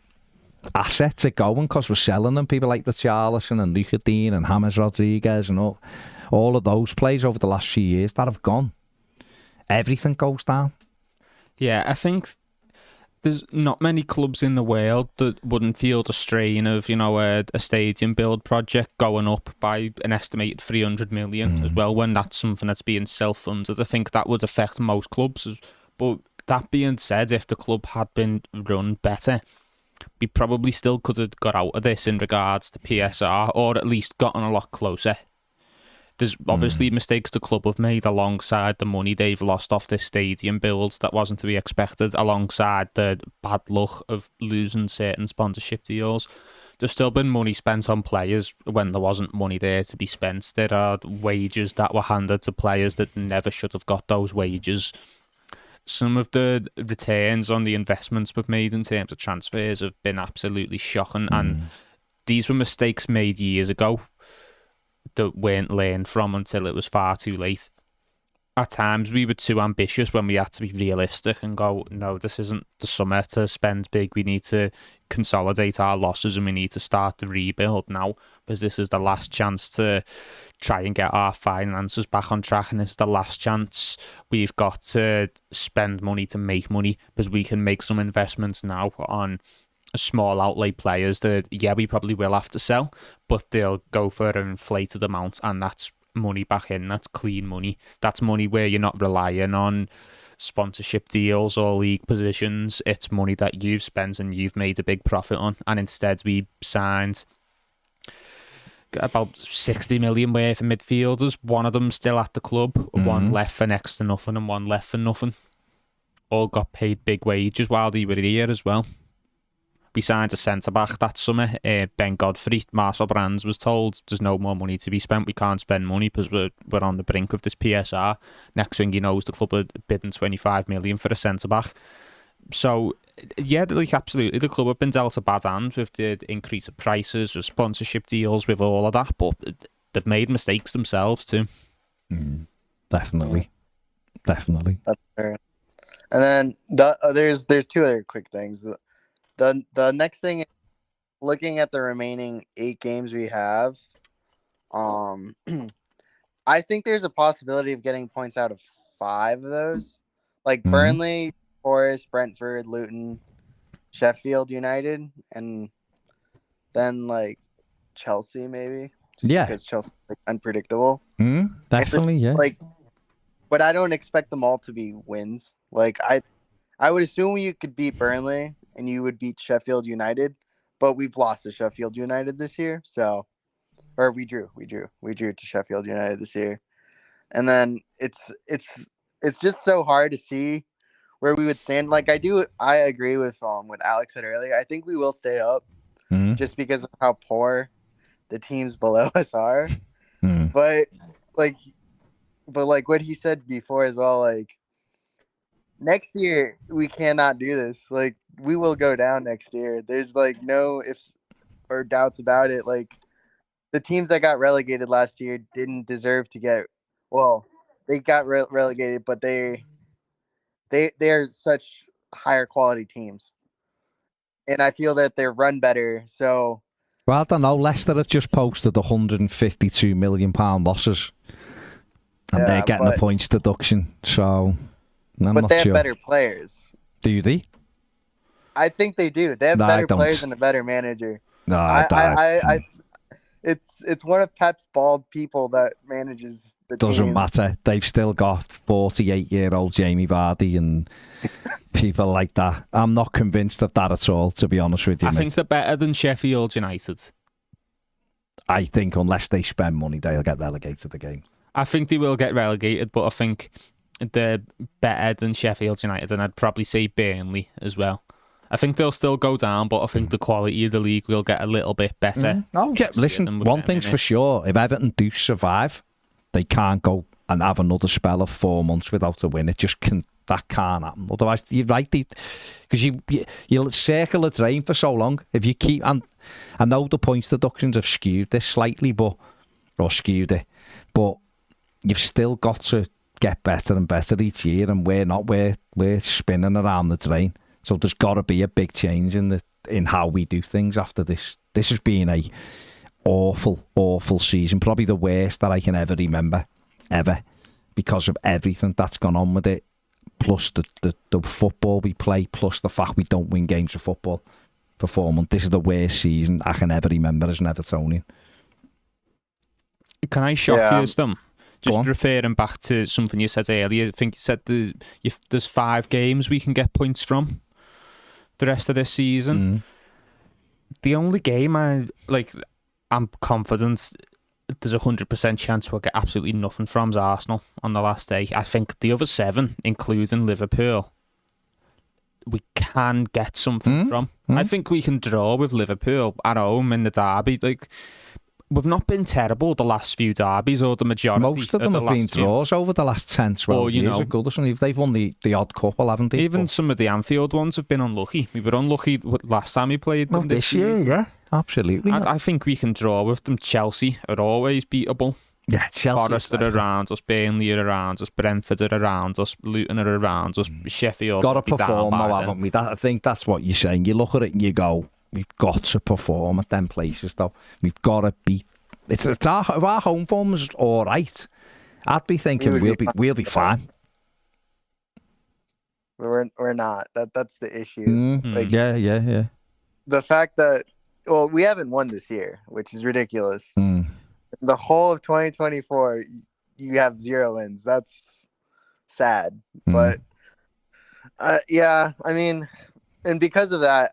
assets are going because we're selling them, people like Richarlison and Luka Dean and James Rodriguez and all of those players over the last few years that have gone, everything goes down. Yeah, I think there's not many clubs in the world that wouldn't feel the strain of, you know, a stadium build project going up by an estimated 300 million as well, when that's something that's being self-funded. I think that would affect most clubs. But that being said, if the club had been run better, we probably still could have got out of this in regards to PSR, or at least gotten a lot closer. There's obviously mistakes the club have made alongside the money they've lost off this stadium build that wasn't to be expected, alongside the bad luck of losing certain sponsorship deals. There's still been money spent on players when there wasn't money there to be spent. There are wages that were handed to players that never should have got those wages. Some of the returns on the investments we've made in terms of transfers have been absolutely shocking, and these were mistakes made years ago that weren't learned from until it was far too late. At times we were too ambitious when we had to be realistic and go, no, this isn't the summer to spend big. We need to consolidate our losses and we need to start the rebuild now, because this is the last chance to try and get our finances back on track, and it's the last chance we've got to spend money to make money, because we can make some investments now on small outlay players that, we probably will have to sell, but they'll go for an inflated amount, and that's money back in. That's clean money. That's money where you're not relying on sponsorship deals or league positions. It's money that you've spent and you've made a big profit on, and instead we signed about 60 million worth of midfielders. One of them still at the club, one left for next to nothing and one left for nothing. All got paid big wages while they were here as well. We signed a centre-back that summer, Ben Godfrey. Marcel Brands was told there's no more money to be spent. We can't spend money because we're on the brink of this PSR. Next thing you know, the club are bidding 25 million for a centre-back. So, absolutely, the club have been dealt a bad hand with the increase of prices, with sponsorship deals, with all of that, but they've made mistakes themselves too. Definitely. That's fair. And then there's 2 other quick things. The next thing is looking at the remaining 8 games we have. I think there's a possibility of getting points out of 5 of those, like Burnley, Forest, Brentford, Luton, Sheffield United, and then like Chelsea maybe. Because Chelsea's like unpredictable. Definitely, yeah. But I don't expect them all to be wins. Like I would assume you could beat Burnley and you would beat Sheffield United, but we've lost to Sheffield United this year, we drew to Sheffield United this year, and then it's just so hard to see where we would stand. Like I agree with what Alex said earlier. I think we will stay up just because of how poor the teams below us are. But what he said before as well, like next year we cannot do this. Like, we will go down next year. There's like no ifs or doubts about it. Like, the teams that got relegated last year didn't deserve to get. Well, they got relegated, but they're such higher quality teams, and I feel that they're run better. So, well, I don't know. Leicester have just posted £152 million losses, and they're getting a points deduction. So, I'm not they have sure. better players. Do they? I think they do. They have better players and a better manager. No, it's one of Pep's bald people that manages the doesn't team. matter. They've still got 48-year-old Jamie Vardy and people like that. I'm not convinced of that at all, to be honest with you. I think they're better than Sheffield United. I think unless they spend money, they'll get relegated again. I think they will get relegated, but I think they're better than Sheffield United, and I'd probably say Burnley as well. I think they'll still go down, but I think the quality of the league will get a little bit better. Oh, yeah, listen, one thing's for sure. If Everton do survive, they can't go and have another spell of 4 months without a win. It just can't happen. Otherwise, you're right, because you'll circle the drain for so long. If you keep, and I know the points deductions have skewed this slightly, but you've still got to get better and better each year, and we're spinning around the drain. So there's got to be a big change in how we do things after this. This has been a awful season, probably the worst that I can ever remember, ever, because of everything that's gone on with it, plus the football we play, plus the fact we don't win games of football for 4 months. This is the worst season I can ever remember as an Evertonian. Can I shock you, Stum? Just referring back to something you said earlier, I think you said there's 5 games we can get points from the rest of this season. The only game I'm confident there's 100% chance we'll get absolutely nothing from is Arsenal on the last day. I think the other 7, including Liverpool, we can get something from. I think we can draw with Liverpool at home in the derby. Like, we've not been terrible the last few derbies, or the majority. Most of them have been draws over the last 10, 12 years of Goodison. They've won the odd couple, haven't they? Even some of the Anfield ones have been unlucky. We were unlucky last time we played them. This year, yeah, absolutely. I think we can draw with them. Chelsea are always beatable. Yeah, Chelsea. Forest are around us, Burnley are around us, Brentford are around us, Luton are around us, Sheffield. Got to perform now, haven't we? I think that's what you're saying. You look at it and you go, we've got to perform at them places, though. We've got to beat. If our home form's all right, I'd be thinking we'll be fine. We're not. That's the issue. Like, yeah. The fact that we haven't won this year, which is ridiculous. The whole of 2024, you have 0 wins. That's sad. But yeah, I mean, and because of that,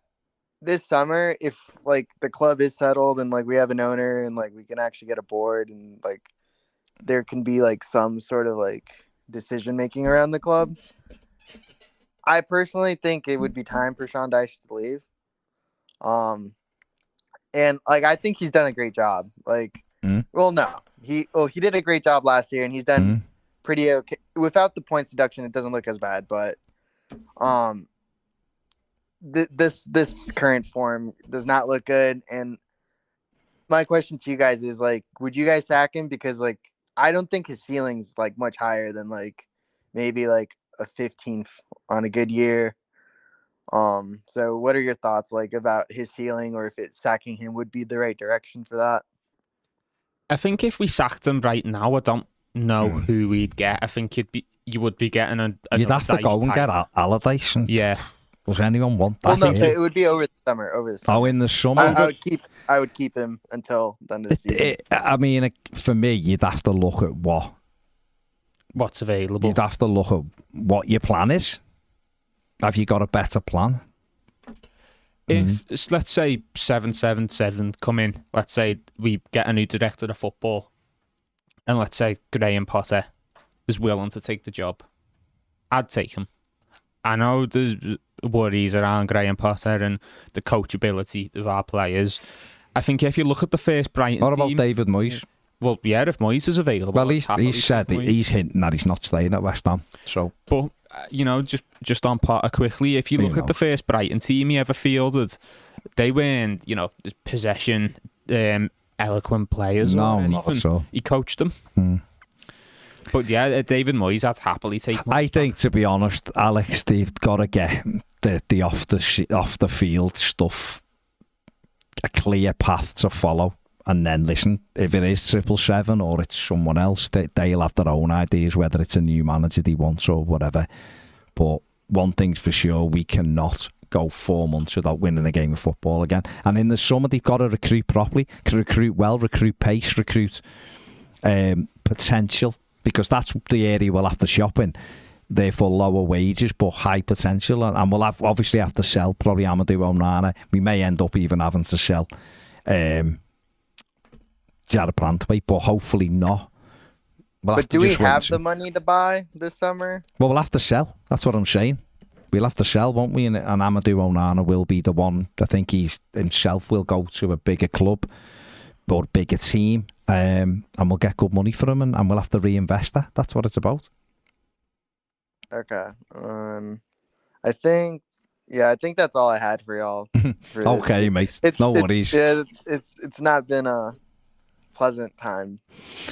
this summer, if like the club is settled and like we have an owner and like we can actually get a board and like there can be like some sort of like decision making around the club, I personally think it would be time for Sean Dyche to leave. And like I think he's done a great job. Like, well, no, he did a great job last year and he's done pretty okay without the points deduction. It doesn't look as bad, but this current form does not look good. And my question to you guys is like, would you guys sack him? Because like I don't think his ceiling's like much higher than like maybe like a 15th on a good year. So what are your thoughts like about his ceiling, or if sacking him would be the right direction for that? I think if we sacked him right now, I don't know who we'd get. I think you would be getting you'd have to go and get Allardyce. Yeah. Does anyone want that? Well, no, it would be over the summer. Oh, in the summer. I would keep him until the end of the season. I mean, for me, you'd have to look at what's available. You'd have to look at what your plan is. Have you got a better plan? If let's say 777 come in, let's say we get a new director of football, and let's say Graham Potter is willing to take the job, I'd take him. I know there's worries around Graham Potter and the coachability of our players. I think if you look at the first Brighton team... What about David Moyes? Well, yeah, if Moyes is available... Well, he's said that he's hinting that he's not staying at West Ham. So, but just on Potter quickly, if you look at the first Brighton team he ever fielded, they weren't, possession, eloquent players. No, or anything. not at all. He coached them. But yeah, David Moyes had happily taken. I think, to be honest, Alex, they've got to get the off the field stuff a clear path to follow. And then listen, if it is 777 or it's someone else, they'll have their own ideas, whether it's a new manager they want or whatever. But one thing's for sure, we cannot go 4 months without winning a game of football again. And in the summer, they've got to recruit properly, recruit well, recruit pace, recruit potential, because that's the area we'll have to shop in. Therefore, lower wages but high potential. And we'll obviously have to sell probably Amadou Onana. We may end up even having to sell Jared Brandtway, but hopefully not. But do we have the money to buy this summer? Well, we'll have to sell. That's what I'm saying. We'll have to sell, won't we? And Amadou Onana will be the one. I think he himself will go to a bigger club or bigger team, and we'll get good money for him, and we'll have to reinvest that. That's what it's about. Okay. I think that's all I had for y'all. Okay, mate. No worries. It's not been a pleasant time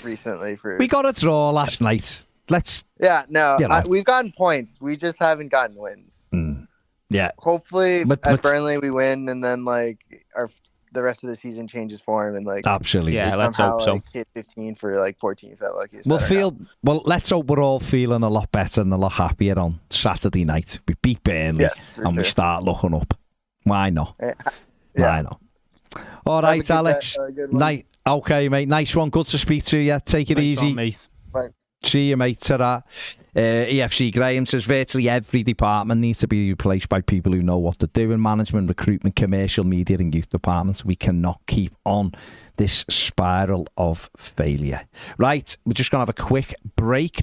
recently for. We got a draw last night. We've gotten points. We just haven't gotten wins. Yeah. Hopefully at Burnley we win, and then the rest of the season changes form, and absolutely. Yeah, let's hope so. Hit 15 for 14 felt like you said. Let's hope we're all feeling a lot better and a lot happier on Saturday night. We beat Burnley we start looking up. Why not? Why not? All right, Alex. Night. Okay, mate. Nice one. Good to speak to you. Take it easy. Mate. Bye. See you, mate. Ta-ra. EFC Graham says virtually every department needs to be replaced by people who know what they're doing. Management, recruitment, commercial, media and youth departments. We cannot keep on this spiral of failure. Right, we're just going to have a quick break.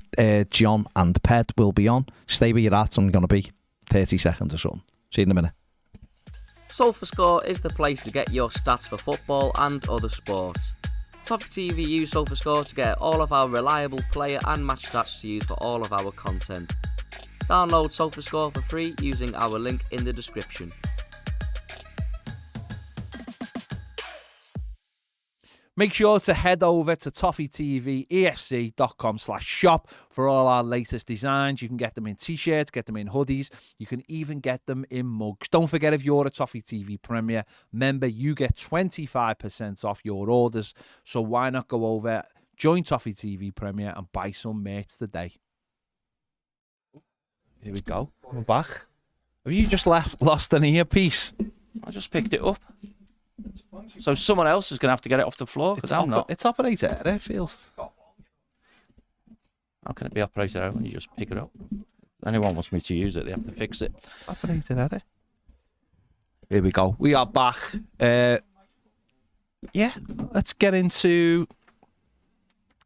John and Ped will be on. Stay where you're at. I'm going to be 30 seconds or something. See you in a minute. SofaScore is the place to get your stats for football and other sports. Toffee TV use SofaScore to get all of our reliable player and match stats to use for all of our content. Download SofaScore for free using our link in the description. Make sure to head over to toffeetvefc.com/shop for all our latest designs. You can get them in t-shirts, get them in hoodies. You can even get them in mugs. Don't forget, if you're a Toffee TV Premier member, you get 25% off your orders. So why not go over, join Toffee TV Premier and buy some merch today. Here we go. We're back. Have you just lost an earpiece? I just picked it up. So someone else is going to have to get it off the floor because I'm not. It's operated error, it feels. How can it be operated error when you just pick it up? Anyone wants me to use it, they have to fix it. It's operated error. Here we go. We are back. Yeah, let's get into.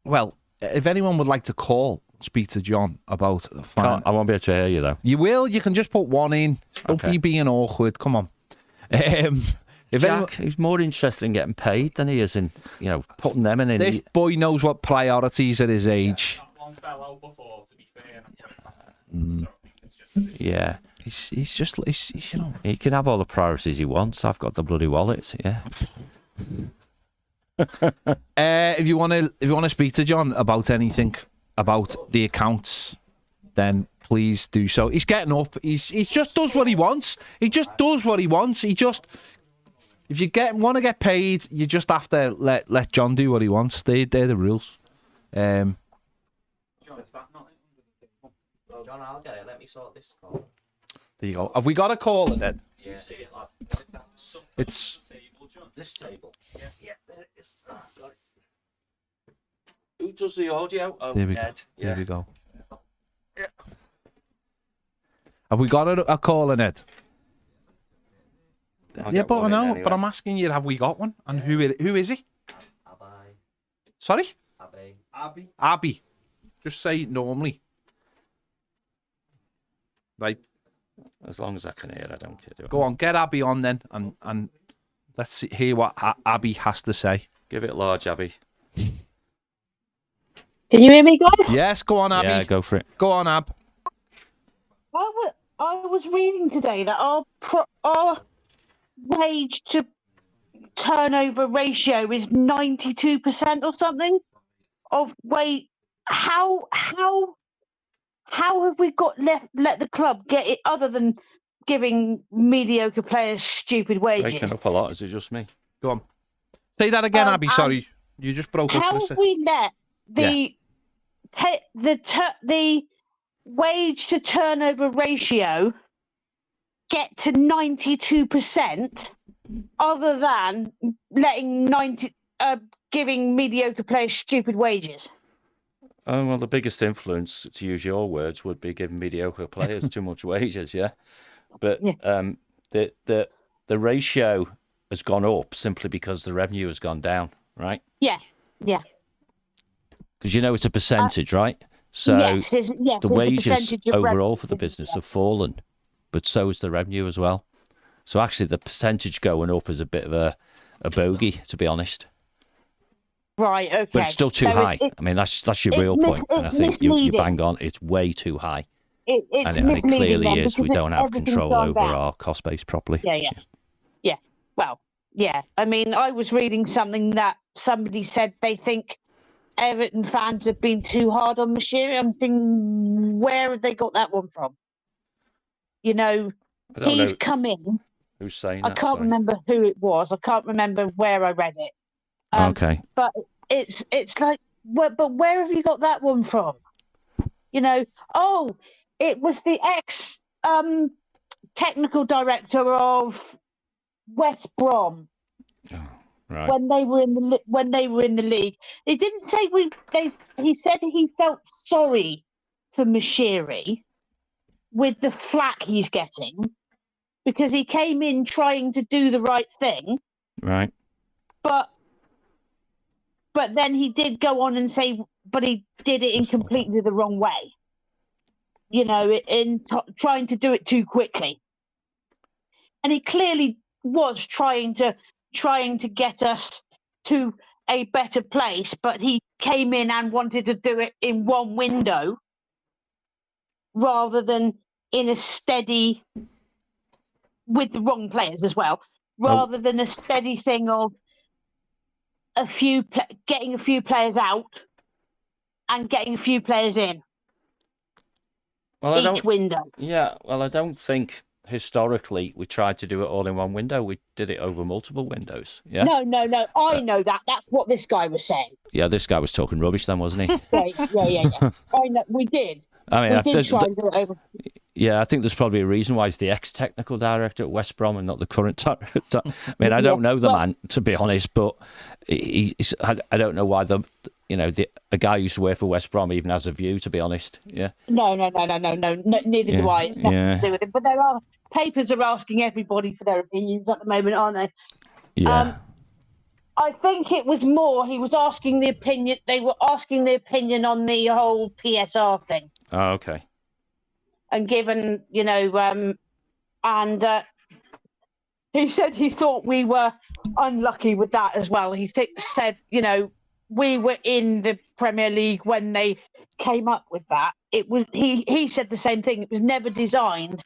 Well, if anyone would like to speak to John about. I won't be able to hear you though. You will. You can just put one in. Don't be being awkward. Come on. He's more interested in getting paid than he is in, putting them in. This boy knows what priorities at his age. One fell out before, to be fair. Yeah. He's just, he can have all the priorities he wants. I've got the bloody wallet. Yeah. If you want to speak to John about anything about the accounts, then please do so. He's getting up. He just does what he wants. If you want to get paid, you just have to let John do what he wants. They're the rules. John, I'll get it. Let me sort this call. There you go. Have we got a call in it? Yeah. It's This table. Yeah, there it is. Who does the audio? Oh, there we go. Ed. There we go. Yeah. Have we got a call in it? Yeah, but I know. Anyway. But I'm asking you, have we got one? And who is he? Abby. Sorry? Abby. Just say it normally. Right. As long as I can hear, I don't care. Go on, get Abby on then, and let's hear what Abby has to say. Give it large, Abby. Can you hear me, guys? Yes, go on, Abby. Yeah, go for it. Go on, Ab. I was reading today that our wage to turnover ratio is 92% or something of wage. How have we let the club get it other than giving mediocre players stupid wages? Breaking up a lot. Is it just me? Go on. Say that again, Abby. and Sorry, you just broke up for a How have second. we let the wage to turnover ratio get to 92% other than giving mediocre players stupid wages? Oh, well, the biggest influence, to use your words, would be giving mediocre players too much wages, yeah? But the ratio has gone up simply because the revenue has gone down, right? Yeah. Because it's a percentage, right? So the wages overall for the business have fallen, but so has the revenue as well. So actually the percentage going up is a bit of a bogey, to be honest. Right, okay. But it's still too high. I mean, that's your real point. And I think you bang on. It's way too high. It's and it clearly then, is. We don't have control over down. our cost base properly. Yeah. Well, yeah. I mean, I was reading something that somebody said they think Everton fans have been too hard on Moshiri. I'm thinking, where have they got that one from? He's come in. Who's saying that? I can't remember who it was. I can't remember where I read it. Okay. But it's like, but where have you got that one from? It was the ex technical director of West Brom. Oh, right. When they were in the league, he didn't say he said he felt sorry for Moshiri with the flack he's getting because he came in trying to do the right thing. Right. But then he did go on and say, but he did it in completely the wrong way. Trying to do it too quickly. And he clearly was trying to get us to a better place, but he came in and wanted to do it in one window rather than in a steady, with the wrong players as well, rather than a steady thing of getting a few players out and getting a few players in each window. Yeah, well, I don't think historically we tried to do it all in one window. We did it over multiple windows. Yeah. No. I know that. That's what this guy was saying. Yeah, this guy was talking rubbish then, wasn't he? Right. Yeah. I know. We did. I mean, we did try and do it over. Yeah, I think there's probably a reason why he's the ex-technical director at West Brom and not the current director. I mean, I don't know the man, to be honest, but I don't know why a guy who used to work for West Brom even has a view, to be honest. Yeah. No. Neither do I. It's nothing to do with it. But papers are asking everybody for their opinions at the moment, aren't they? Yeah. I think it was more he was asking the opinion. They were asking the opinion on the whole PSR thing. Oh, okay. And given, he said he thought we were unlucky with that as well. He said, we were in the Premier League when they came up with that. It was he said the same thing. It was never designed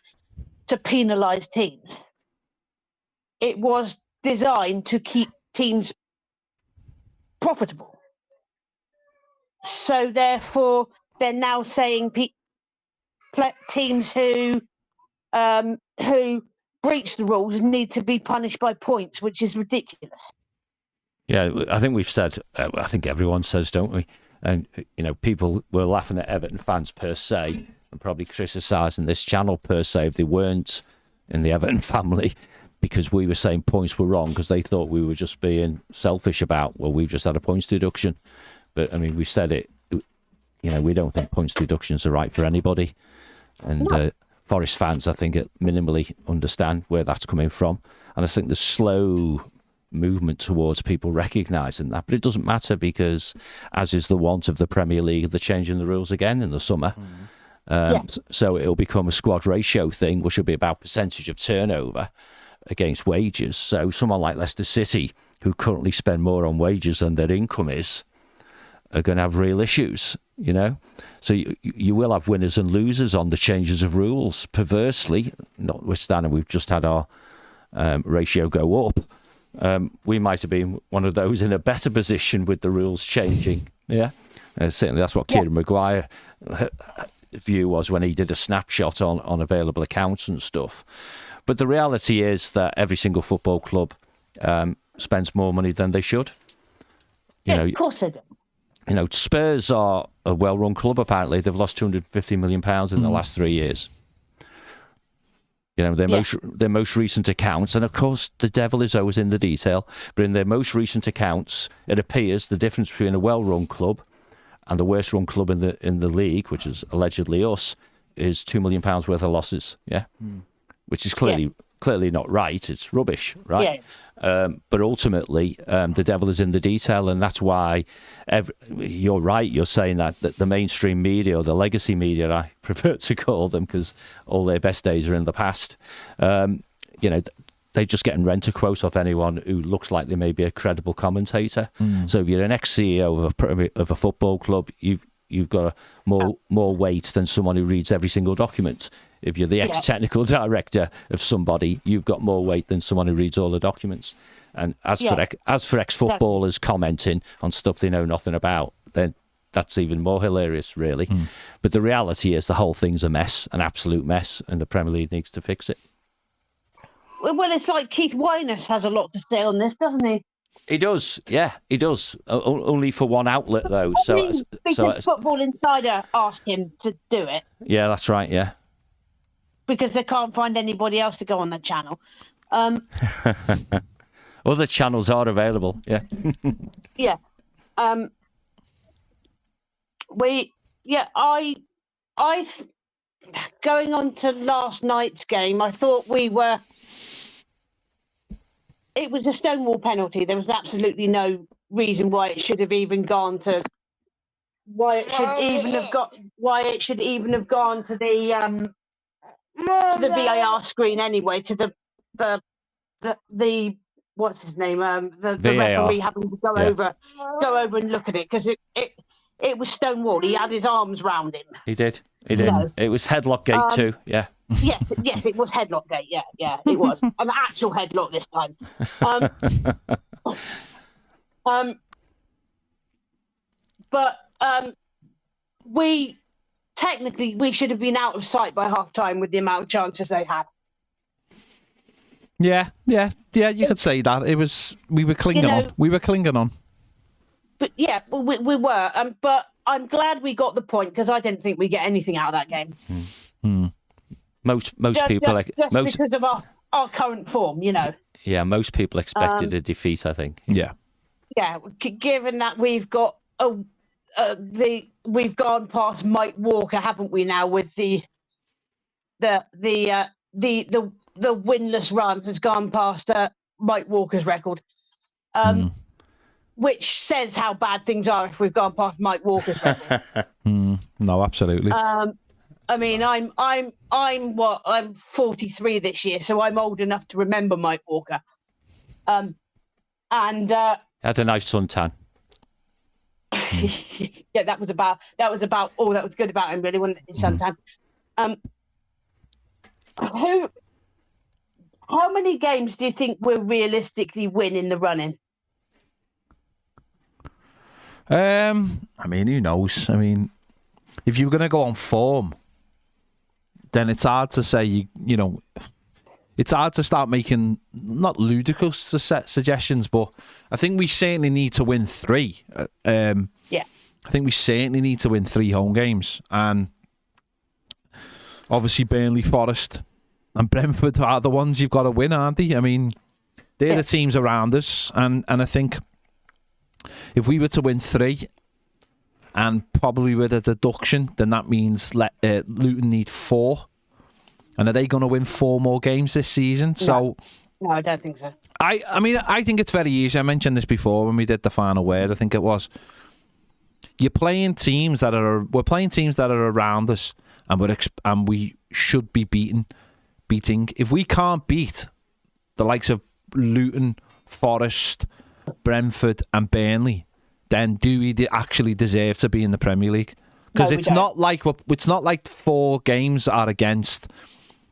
to penalise teams. It was designed to keep teams profitable. So therefore, they're now saying teams who breach the rules need to be punished by points, which is ridiculous. Yeah, I think we've said, I think everyone says, don't we? And, people were laughing at Everton fans per se and probably criticising this channel per se if they weren't in the Everton family because we were saying points were wrong because they thought we were just being selfish about, well, we've just had a points deduction. But, I mean, we said it, we don't think points deductions are right for anybody. And Forest fans, I think, minimally understand where that's coming from. And I think the slow movement towards people recognising that. But it doesn't matter because, as is the want of the Premier League, they're changing the rules again in the summer. So it'll become a squad ratio thing, which will be about percentage of turnover against wages. So someone like Leicester City, who currently spend more on wages than their income is, are going to have real issues, you know. So you will have winners and losers on the changes of rules. Perversely, notwithstanding we've just had our ratio go up, we might have been one of those in a better position with the rules changing. Yeah, certainly that's what Kieran Maguire view was when he did a snapshot on available accounts and stuff. But the reality is that every single football club spends more money than they should. You know, of course they do. You know, Spurs are a well-run club. Apparently, they've lost £250 million in the last 3 years. You know, their most recent accounts, and of course, the devil is always in the detail. But in their most recent accounts, it appears the difference between a well-run club and the worst-run club in the league, which is allegedly us, is £2 million worth of losses. Yeah, which is clearly not right. It's rubbish, right? But ultimately, the devil is in the detail, and that's why you're right. You're saying that the mainstream media, or the legacy media, I prefer to call them, because all their best days are in the past. You know, they're just getting rent a quote off anyone who looks like they may be a credible commentator. So if you're an ex-CEO of a football club, you've got more weight than someone who reads every single document. If you're the ex-technical director of somebody, you've got more weight than someone who reads all the documents. And as for ex-footballers commenting on stuff they know nothing about, then that's even more hilarious, really. But the reality is the whole thing's a mess, an absolute mess, and the Premier League needs to fix it. Well, it's like Keith Winers has a lot to say on this, doesn't he? He does, yeah, he does. Only for one outlet, though. Because Football Insider asked him to do it. Yeah, that's right, yeah. Because they can't find anybody else to go on the channel. Other channels are available, yeah. Yeah. I going on to last night's game, I thought it was a Stonewall penalty. There was absolutely no reason why it should have even gone to why it should even have gone to the VAR screen anyway, to the what's his name, the referee having to go over and look at it, because it was Stonewall. He had his arms round him. He did. It was headlock gate too. Yeah. Yes, it was headlock gate. Yeah, it was an actual headlock this time. But we should have been out of sight by half time with the amount of chances they had. Yeah, you could say that. We were clinging on. We were clinging on. But yeah, we were. But I'm glad we got the point, because I didn't think we'd get anything out of that game. Most people because of our current form, you know. Yeah, most people expected a defeat, I think. Yeah. Yeah, given that we've got we've gone past Mike Walker, haven't we now, with the winless run has gone past Mike Walker's record. Which says how bad things are if we've gone past Mike Walker's record. No, absolutely. I mean, I'm 43 this year, so I'm old enough to remember Mike Walker. And had a nice suntan. Yeah, that was about all that was good about him, really, wasn't it? Suntan. How many games do you think we'll realistically win in the running? I mean, who knows? I mean, if you were going to go on form, then it's hard to say, you know, it's hard to start making, not ludicrous suggestions, but I think we certainly need to win 3. I think we certainly need to win 3 home games. And obviously Burnley, Forest and Brentford are the ones you've got to win, aren't they? I mean, they're the teams around us. And I think if we were to win 3, and probably with a deduction, then that means Luton need 4. And are they going to win 4 more games this season? No, I don't think so. I mean, I think it's very easy. I mentioned this before when we did the final word. I think it was. We're playing teams that are around us, and we should be beating. If we can't beat the likes of Luton, Forest, Brentford, and Burnley, then do we actually deserve to be in the Premier League? Because No, we it's don't. not like 4 games are against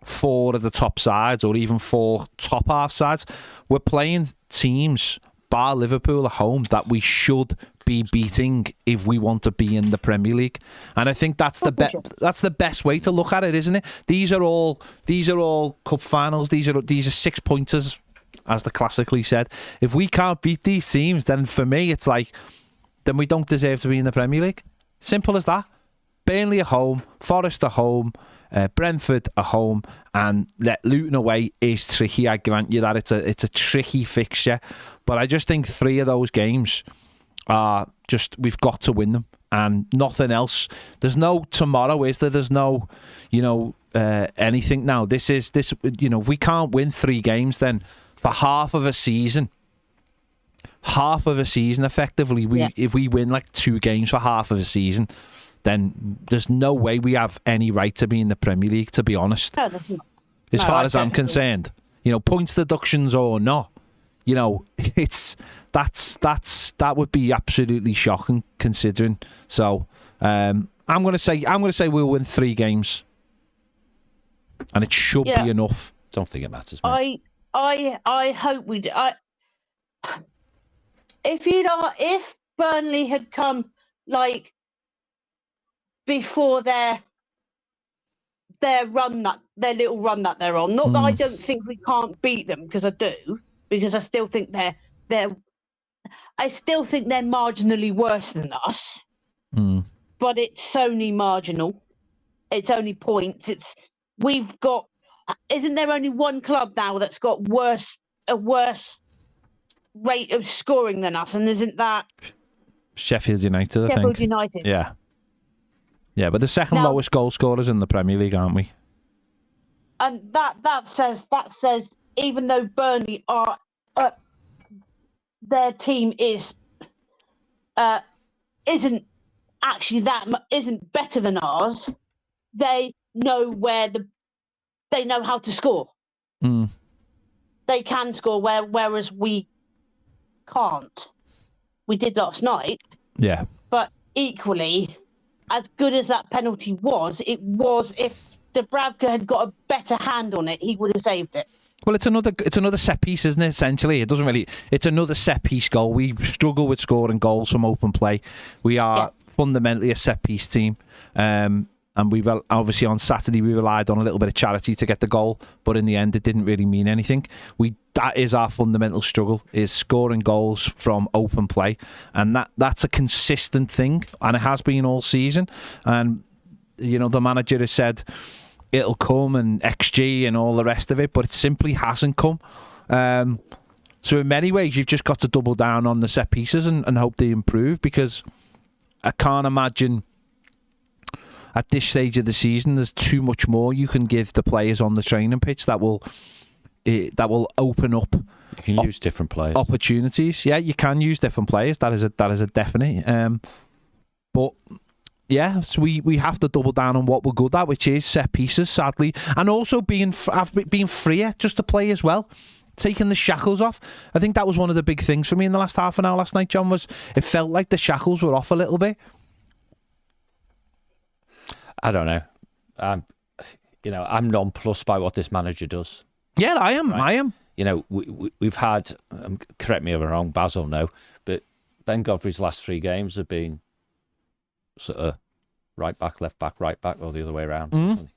4 of the top sides or even 4 top half sides. We're playing teams, bar Liverpool at home, that we should be beating if we want to be in the Premier League. And I think that's the best way to look at it, isn't it? These are all cup finals. These are 6 pointers, as the classically said. If we can't beat these teams, then for me it's like, then we don't deserve to be in the Premier League. Simple as that. Burnley at home, Forest at home, Brentford at home, and Luton away is tricky. I grant you that it's a tricky fixture, but I just think 3 of those games are just, we've got to win them and nothing else. There's no tomorrow, is there? There's no, anything now. This if we can't win 3 games, then for half of a season effectively, if we win like 2 games for half of a season, then there's no way we have any right to be in the Premier League, to be honest. No, there's not. As far as I'm concerned, points deductions or not, that would be absolutely shocking considering. So I'm gonna say we'll win 3 games, and it should be enough. Don't think it matters, mate. I hope we do. If Burnley had come like before their little run that they're on, not that I don't think we can't beat them, because I do, because I still think they're marginally worse than us. But it's only marginal. It's only points. Isn't there only one club now that's got a worse rate of scoring than us, and isn't that Sheffield United? Sheffield United. Yeah, but the second lowest goal scorers in the Premier League, aren't we? And that says even though Burnley are their team isn't better than ours, they know how to score. They can score whereas we can't. We did last night. Yeah. But equally, as good as that penalty was, if Dubravka had got a better hand on it, he would have saved it. Well, it's another set piece, isn't it? Essentially, it's another set piece goal. We struggle with scoring goals from open play. We are fundamentally a set piece team, and we've obviously on Saturday we relied on a little bit of charity to get the goal, but in the end it didn't really mean anything. That is our fundamental struggle, is scoring goals from open play, and that's a consistent thing, and it has been all season. And the manager has said it'll come and XG and all the rest of it, but it simply hasn't come. So in many ways you've just got to double down on the set pieces and hope they improve, because I can't imagine at this stage of the season there's too much more you can give the players on the training pitch that will open up. You can use different players, opportunities. Yeah, you can use different players. That is a definite. But yeah, so we have to double down on what we're good at, which is set pieces, sadly, and also being freer just to play as well. Taking the shackles off. I think that was one of the big things for me in the last half an hour last night, John, was it felt like the shackles were off a little bit. I don't know. I'm nonplussed by what this manager does. Yeah, I am. Right? I am. We've had, correct me if I'm wrong, Basil, no, but Ben Godfrey's last 3 games have been sort of right back, left back, right back, or the other way around.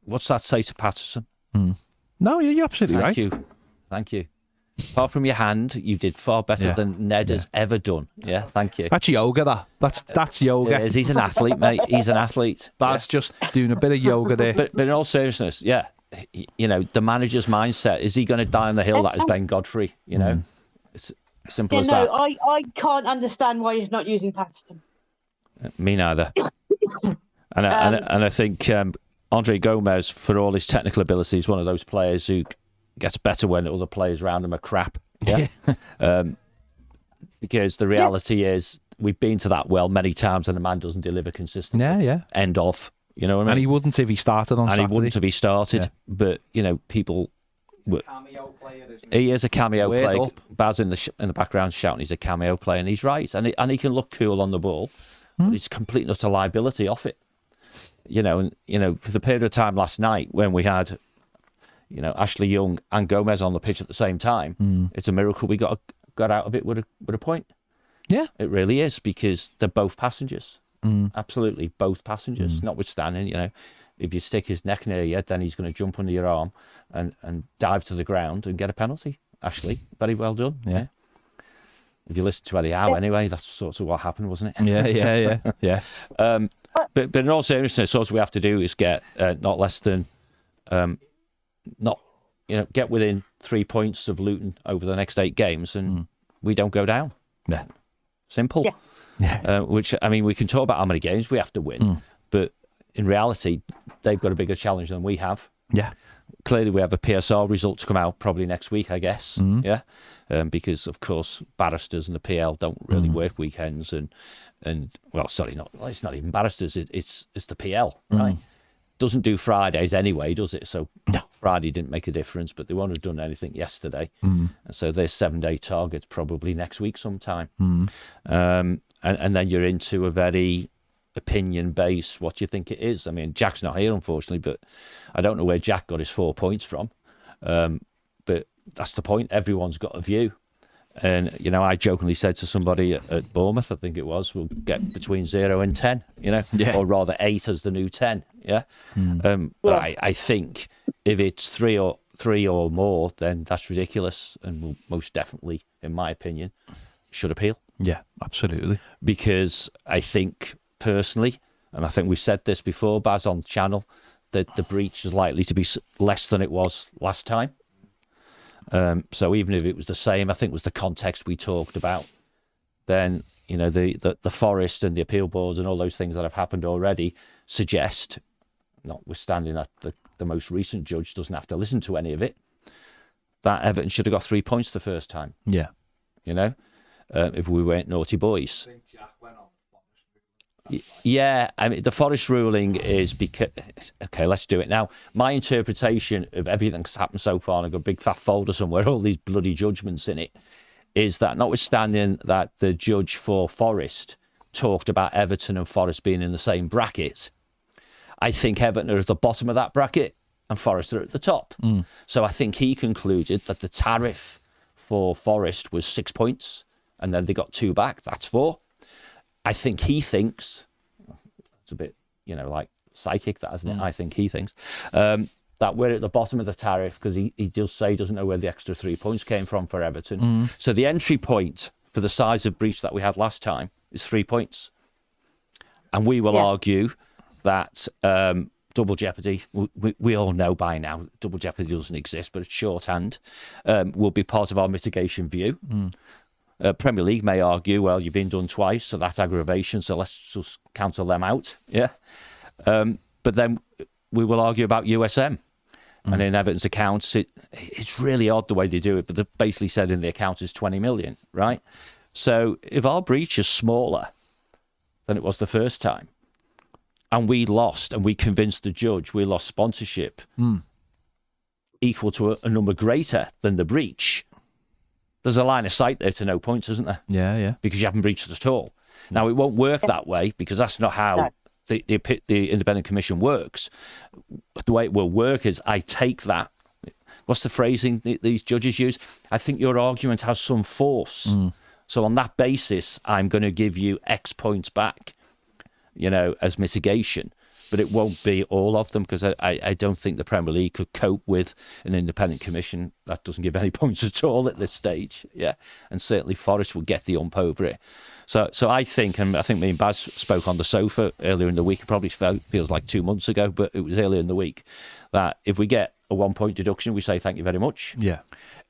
What's that say to Patterson? No, you're absolutely right. Thank you. Apart from your hand, you did far better than Ned has ever done. Yeah, thank you. That's yoga, That's yoga. He's an athlete, mate. He's an athlete. That's just doing a bit of yoga there. But in all seriousness, the manager's mindset, is he going to die on the hill that is Ben Godfrey? It's simple as that. I can't understand why he's not using Patterson. Me neither. And I think Andre Gomez, for all his technical ability, is one of those players who gets better when other players around him are crap. Yeah. Because the reality is, we've been to that well many times, and the man doesn't deliver consistently. Yeah. End of. You know what I mean? And he wouldn't if he started on Saturday. And he wouldn't if he started. Yeah. But, people, cameo player, isn't He is a cameo Word player. up. Baz in the background shouting he's a cameo player, and he's right. And he can look cool on the ball, but he's a complete and utter liability off it. For the period of time last night when we had, Ashley Young and Gomez on the pitch at the same time, it's a miracle we got out of it with a point. Yeah. It really is, because they're both passengers. Absolutely, both passengers. Notwithstanding, if you stick his neck near you, then he's going to jump under your arm and dive to the ground and get a penalty. Ashley, very well done. Yeah. If you listen to Eddie Howe, anyway, that's sort of what happened, wasn't it? Yeah. But in all seriousness, all we have to do is get not less than, get within 3 points of Luton over the next 8 games, and we don't go down. Yeah. Simple. Yeah. Which, I mean, we can talk about how many games we have to win, but in reality, they've got a bigger challenge than we have. Yeah. Clearly, we have a PSR result to come out probably next week, I guess. Yeah, because of course barristers and the PL don't really work weekends, and it's not even barristers. It's the PL, right? Doesn't do Fridays anyway, does it? So Friday didn't make a difference, but they won't have done anything yesterday, and so there's 7-day targets probably next week sometime, and then you're into a very opinion base. What do you think it is? I mean, Jack's not here, unfortunately, but I don't know where Jack got his 4 points from. But that's the point. Everyone's got a view. And, I jokingly said to somebody at Bournemouth, I think it was, we'll get between 0 and 10, or rather 8 as the new 10. Yeah. But I think if it's three or more, then that's ridiculous. And will most definitely, in my opinion, should appeal. Yeah, absolutely. Because I think, personally, and I think we said this before, Baz, on the channel, that the breach is likely to be less than it was last time. So even if it was the same, I think was the context we talked about, then, the Forest and the appeal boards and all those things that have happened already suggest, notwithstanding that the most recent judge doesn't have to listen to any of it, that Everton should have got 3 points the first time. Yeah. If we weren't naughty boys. Yeah, I mean, the Forest ruling is because... Okay, let's do it now. My interpretation of everything that's happened so far, and I've got a big fat folder somewhere, all these bloody judgments in it, is that notwithstanding that the judge for Forest talked about Everton and Forest being in the same bracket, I think Everton are at the bottom of that bracket and Forest are at the top. So I think he concluded that the tariff for Forest was 6 points, and then they got 2 back. That's 4. I think he thinks, it's a bit, like psychic, that, isn't it? I think he thinks that we're at the bottom of the tariff because he does say he doesn't know where the extra 3 points came from for Everton. So the entry point for the size of breach that we had last time is 3 points. And we will argue that double jeopardy, we all know by now, double jeopardy doesn't exist, but it's shorthand, will be part of our mitigation view. Premier League may argue, well, you've been done twice, so that's aggravation, so let's just cancel them out. Yeah. But then we will argue about USM. And in Everton's accounts, it's really odd the way they do it, but they've basically said in the account is 20 million, right? So if our breach is smaller than it was the first time, and we lost, and we convinced the judge we lost sponsorship equal to a number greater than the breach, there's a line of sight there to no points, isn't there? Yeah. Because you haven't breached at all. Now, it won't work that way because that's not how the independent commission works. The way it will work is I take that. What's the phrasing these judges use? I think your argument has some force. So on that basis, I'm going to give you X points back, as mitigation. But it won't be all of them because I don't think the Premier League could cope with an independent commission that doesn't give any points at all at this stage. Yeah, and certainly Forest will get the ump over it. So I think, and I think me and Baz spoke on the sofa earlier in the week. It probably feels like 2 months ago, but it was earlier in the week, that if we get a 1 point deduction, we say thank you very much. Yeah.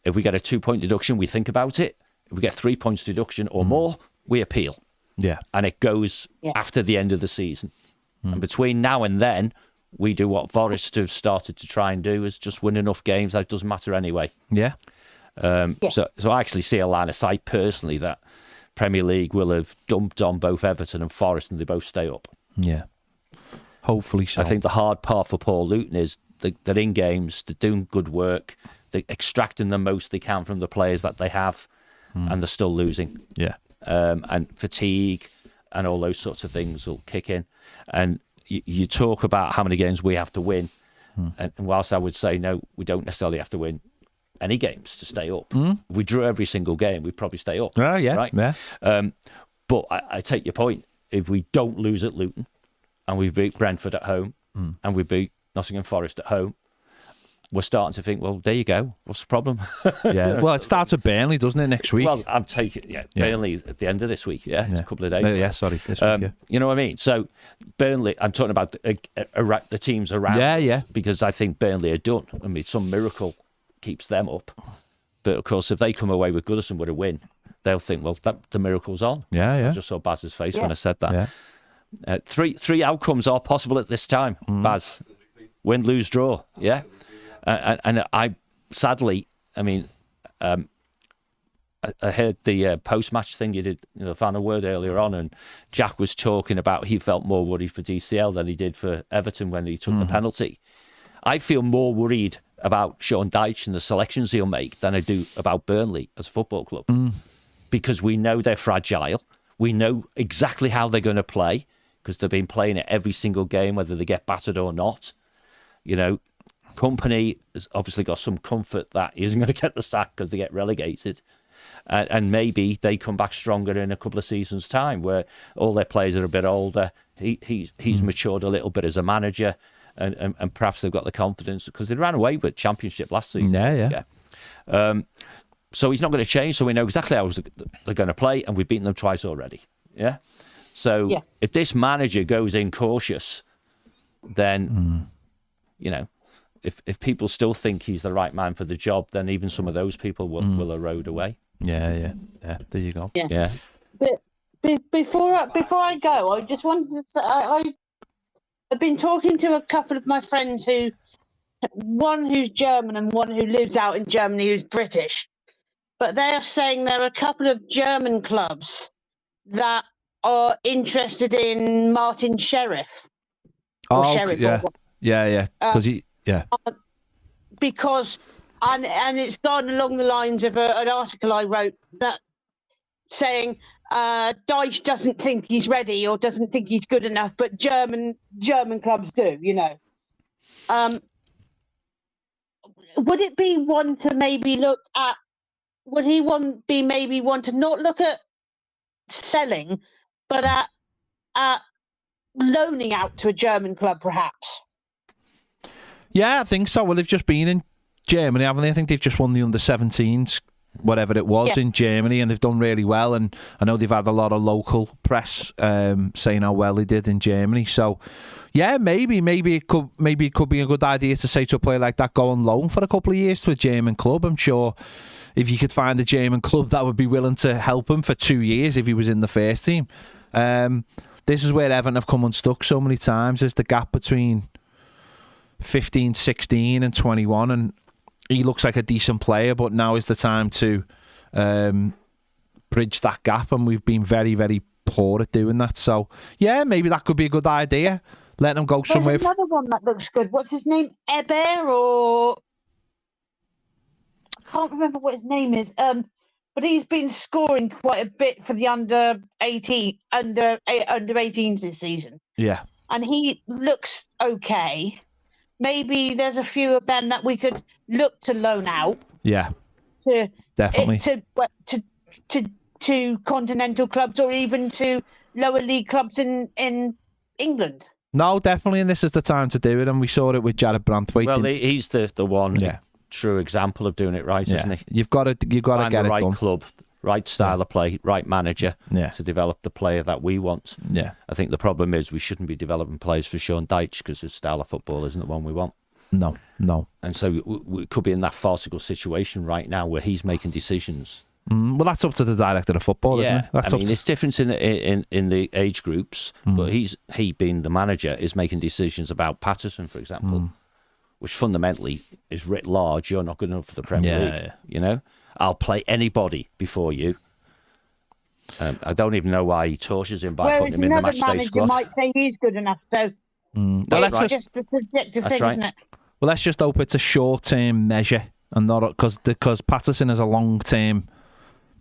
If we get a 2 point deduction, we think about it. If we get 3 points deduction or more, we appeal. Yeah, and it goes after the end of the season. And between now and then, we do what Forest have started to try and do, is just win enough games that it doesn't matter anyway. Yeah. So I actually see a line of sight personally that Premier League will have dumped on both Everton and Forest and they both stay up. Yeah. Hopefully so. I think the hard part for Paul Luton is they're in games, they're doing good work, they're extracting the most they can from the players that they have, and they're still losing. Yeah. And fatigue and all those sorts of things will kick in. And you talk about how many games we have to win. And whilst I would say, no, we don't necessarily have to win any games to stay up. If we drew every single game, we'd probably stay up. Oh, yeah. Right? Yeah. But I take your point. If we don't lose at Luton and we beat Brentford at home and we beat Nottingham Forest at home, we're starting to think, well, there you go. What's the problem? Yeah. Well, it starts with Burnley, doesn't it, next week? Well, I'm taking Burnley at the end of this week. Yeah, it's a couple of days. Yeah, sorry. This week, yeah. You know what I mean? So Burnley, I'm talking about the teams around. Yeah. Because I think Burnley are done. I mean, some miracle keeps them up. But of course, if they come away with Goodison with a win, they'll think, well, the miracle's on. Yeah. I just saw Baz's face when I said that. Yeah. Three outcomes are possible at this time, Baz. Win, lose, draw. Yeah. And I sadly, I mean, I heard the post-match thing you did, the final word earlier on, and Jack was talking about he felt more worried for DCL than he did for Everton when he took the penalty. I feel more worried about Sean Dyche and the selections he'll make than I do about Burnley as a football club, because we know they're fragile. We know exactly how they're going to play because they've been playing it every single game, whether they get battered or not. Company has obviously got some comfort that he isn't going to get the sack because they get relegated. And maybe they come back stronger in a couple of seasons' time where all their players are a bit older. He's matured a little bit as a manager and perhaps they've got the confidence because they ran away with Championship last season. Yeah. So he's not going to change. So we know exactly how they're going to play and we've beaten them twice already. Yeah. So if this manager goes in cautious, then, if people still think he's the right man for the job, then even some of those people will erode away. Yeah. There you go. Yeah. But before I go, I just wanted to say I've been talking to a couple of my friends one who's German and one who lives out in Germany who's British, but they are saying there are a couple of German clubs that are interested in Martin Sheriff. Sheriff. Yeah. Because it's gone along the lines of an article I wrote that saying Dyche doesn't think he's ready or doesn't think he's good enough, but German clubs do. Would it be one to maybe look at? Would he want to not look at selling, but at loaning out to a German club, perhaps? Yeah, I think so. Well, they've just been in Germany, haven't they? I think they've just won the under-17s, whatever it was, in Germany, and they've done really well. And I know they've had a lot of local press saying how well they did in Germany. So, yeah, maybe it could be a good idea to say to a player like that, go on loan for a couple of years to a German club. I'm sure if you could find a German club that would be willing to help him for 2 years if he was in the first team. This is where Everton have come unstuck so many times. There's the gap between 15, 16 and 21, and he looks like a decent player, but now is the time to bridge that gap, and we've been very, very poor at doing that. So, yeah, maybe that could be a good idea. Let him go somewhere. There's another one that looks good. What's his name? Eber, or I can't remember what his name is. But he's been scoring quite a bit for the under 18s this season. Yeah, and he looks okay. Maybe there's a few of them that we could look to loan out. Yeah, definitely to continental clubs or even to lower league clubs in England. No, definitely, and this is the time to do it. And we saw it with Jared Brantwaite. Well, he's the one true example of doing it right, isn't he? You've got to get the it right done. Club, right style of play, right manager to develop the player that we want. Yeah, I think the problem is we shouldn't be developing players for Sean Dyche because his style of football isn't the one we want. No. And so we could be in that farcical situation right now where he's making decisions. Well, that's up to the director of football, isn't it? I mean, it's different in the age groups, but he being the manager is making decisions about Patterson, for example, which fundamentally is writ large. You're not good enough for the Premier League. Yeah. You know, I'll play anybody before you. I don't even know why he tortures him by putting him in the match day squad. Another manager might say he's good enough, so well, it's just a subjective thing, isn't it? Well, let's just hope it's a short-term measure and not because Patterson is a long-term